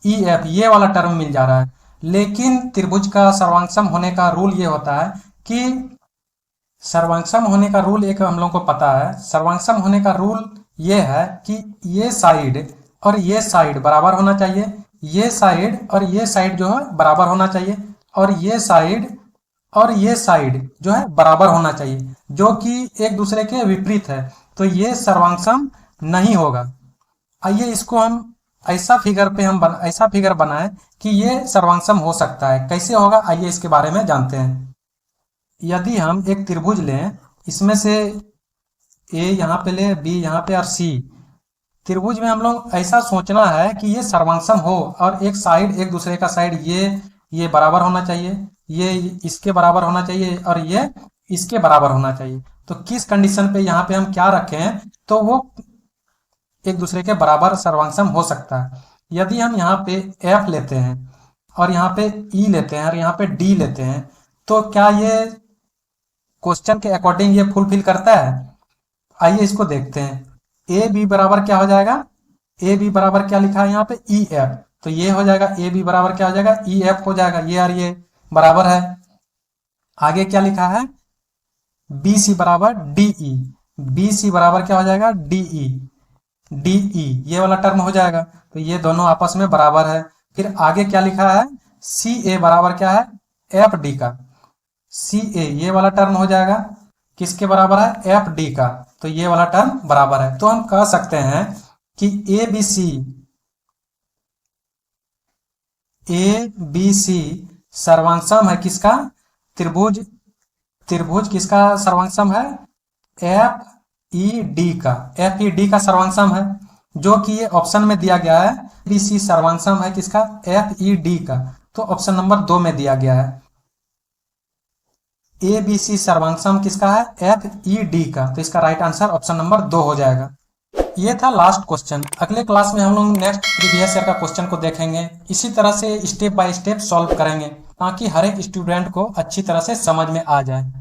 ई एफ, ये वाला टर्म मिल जा रहा है। लेकिन त्रिभुज का सर्वांगसम होने का रूल ये होता है कि सर्वांगसम होने का रूल एक हम लोग को पता है, सर्वांगसम होने का रूल ये है कि ये साइड और ये साइड बराबर होना चाहिए, ये साइड और ये साइड जो है बराबर होना चाहिए, और ये साइड और ये साइड जो है बराबर होना चाहिए, जो कि एक दूसरे के विपरीत है, तो ये सर्वांगसम नहीं होगा। आइए इसको हम ऐसा फिगर बनाएं कि ये सर्वांगसम हो सकता है। कैसे होगा, आइए इसके बारे में जानते हैं। यदि हम एक त्रिभुज लें, इसमें से ए यहाँ पे ले, बी यहाँ पे और सी, त्रिभुज में हम लोग ऐसा सोचना है कि ये सर्वांगसम हो और एक साइड एक दूसरे का साइड ये बराबर होना चाहिए, ये इसके बराबर होना चाहिए और ये इसके बराबर होना चाहिए। तो किस कंडीशन पे यहाँ पे हम क्या रखे हैं तो वो एक दूसरे के बराबर सर्वांगसम हो सकता है। यदि हम यहाँ पे एफ लेते हैं और यहाँ पे ई लेते हैं और यहाँ पे डी लेते हैं, तो क्या ये क्वेश्चन के अकॉर्डिंग ये फुलफिल करता है? आइए इसको देखते हैं। ए बी बराबर क्या हो जाएगा, ए बी बराबर क्या लिखा है यहाँ पे ई एफ, तो ये हो जाएगा ए बी बराबर क्या हो जाएगा ई एफ हो जाएगा, ये और ये बराबर है। आगे क्या लिखा है, बी सी बराबर डी ई, बी सी बराबर क्या हो जाएगा डी ई, डी ई ये वाला टर्म हो जाएगा, तो ये दोनों आपस में बराबर है। फिर आगे क्या लिखा है, सी ए बराबर क्या है एफ डी का, सी ए ये वाला टर्म हो जाएगा किसके बराबर है एफ डी का, तो ये वाला टर्म बराबर है। तो हम कह सकते हैं कि ए बी सी सर्वांगसम है किसका, त्रिभुज त्रिभुज किसका सर्वांगसम है एफ ई डी का, एफ ई डी का सर्वांगसम है, जो कि ये ऑप्शन में दिया गया है। बी सी सर्वांगसम है किसका एफ ई डी का, तो ऑप्शन नंबर 2 में दिया गया है। ए बी सी सर्वांगसम किसका है एफ ई डी का, तो इसका राइट आंसर ऑप्शन नंबर 2 हो जाएगा। ये था लास्ट क्वेश्चन। अगले क्लास में हम लोग नेक्स्ट प्रीवियस ईयर का क्वेश्चन को देखेंगे, इसी तरह से स्टेप बाय स्टेप सॉल्व करेंगे ताकि हर एक स्टूडेंट को अच्छी तरह से समझ में आ जाए।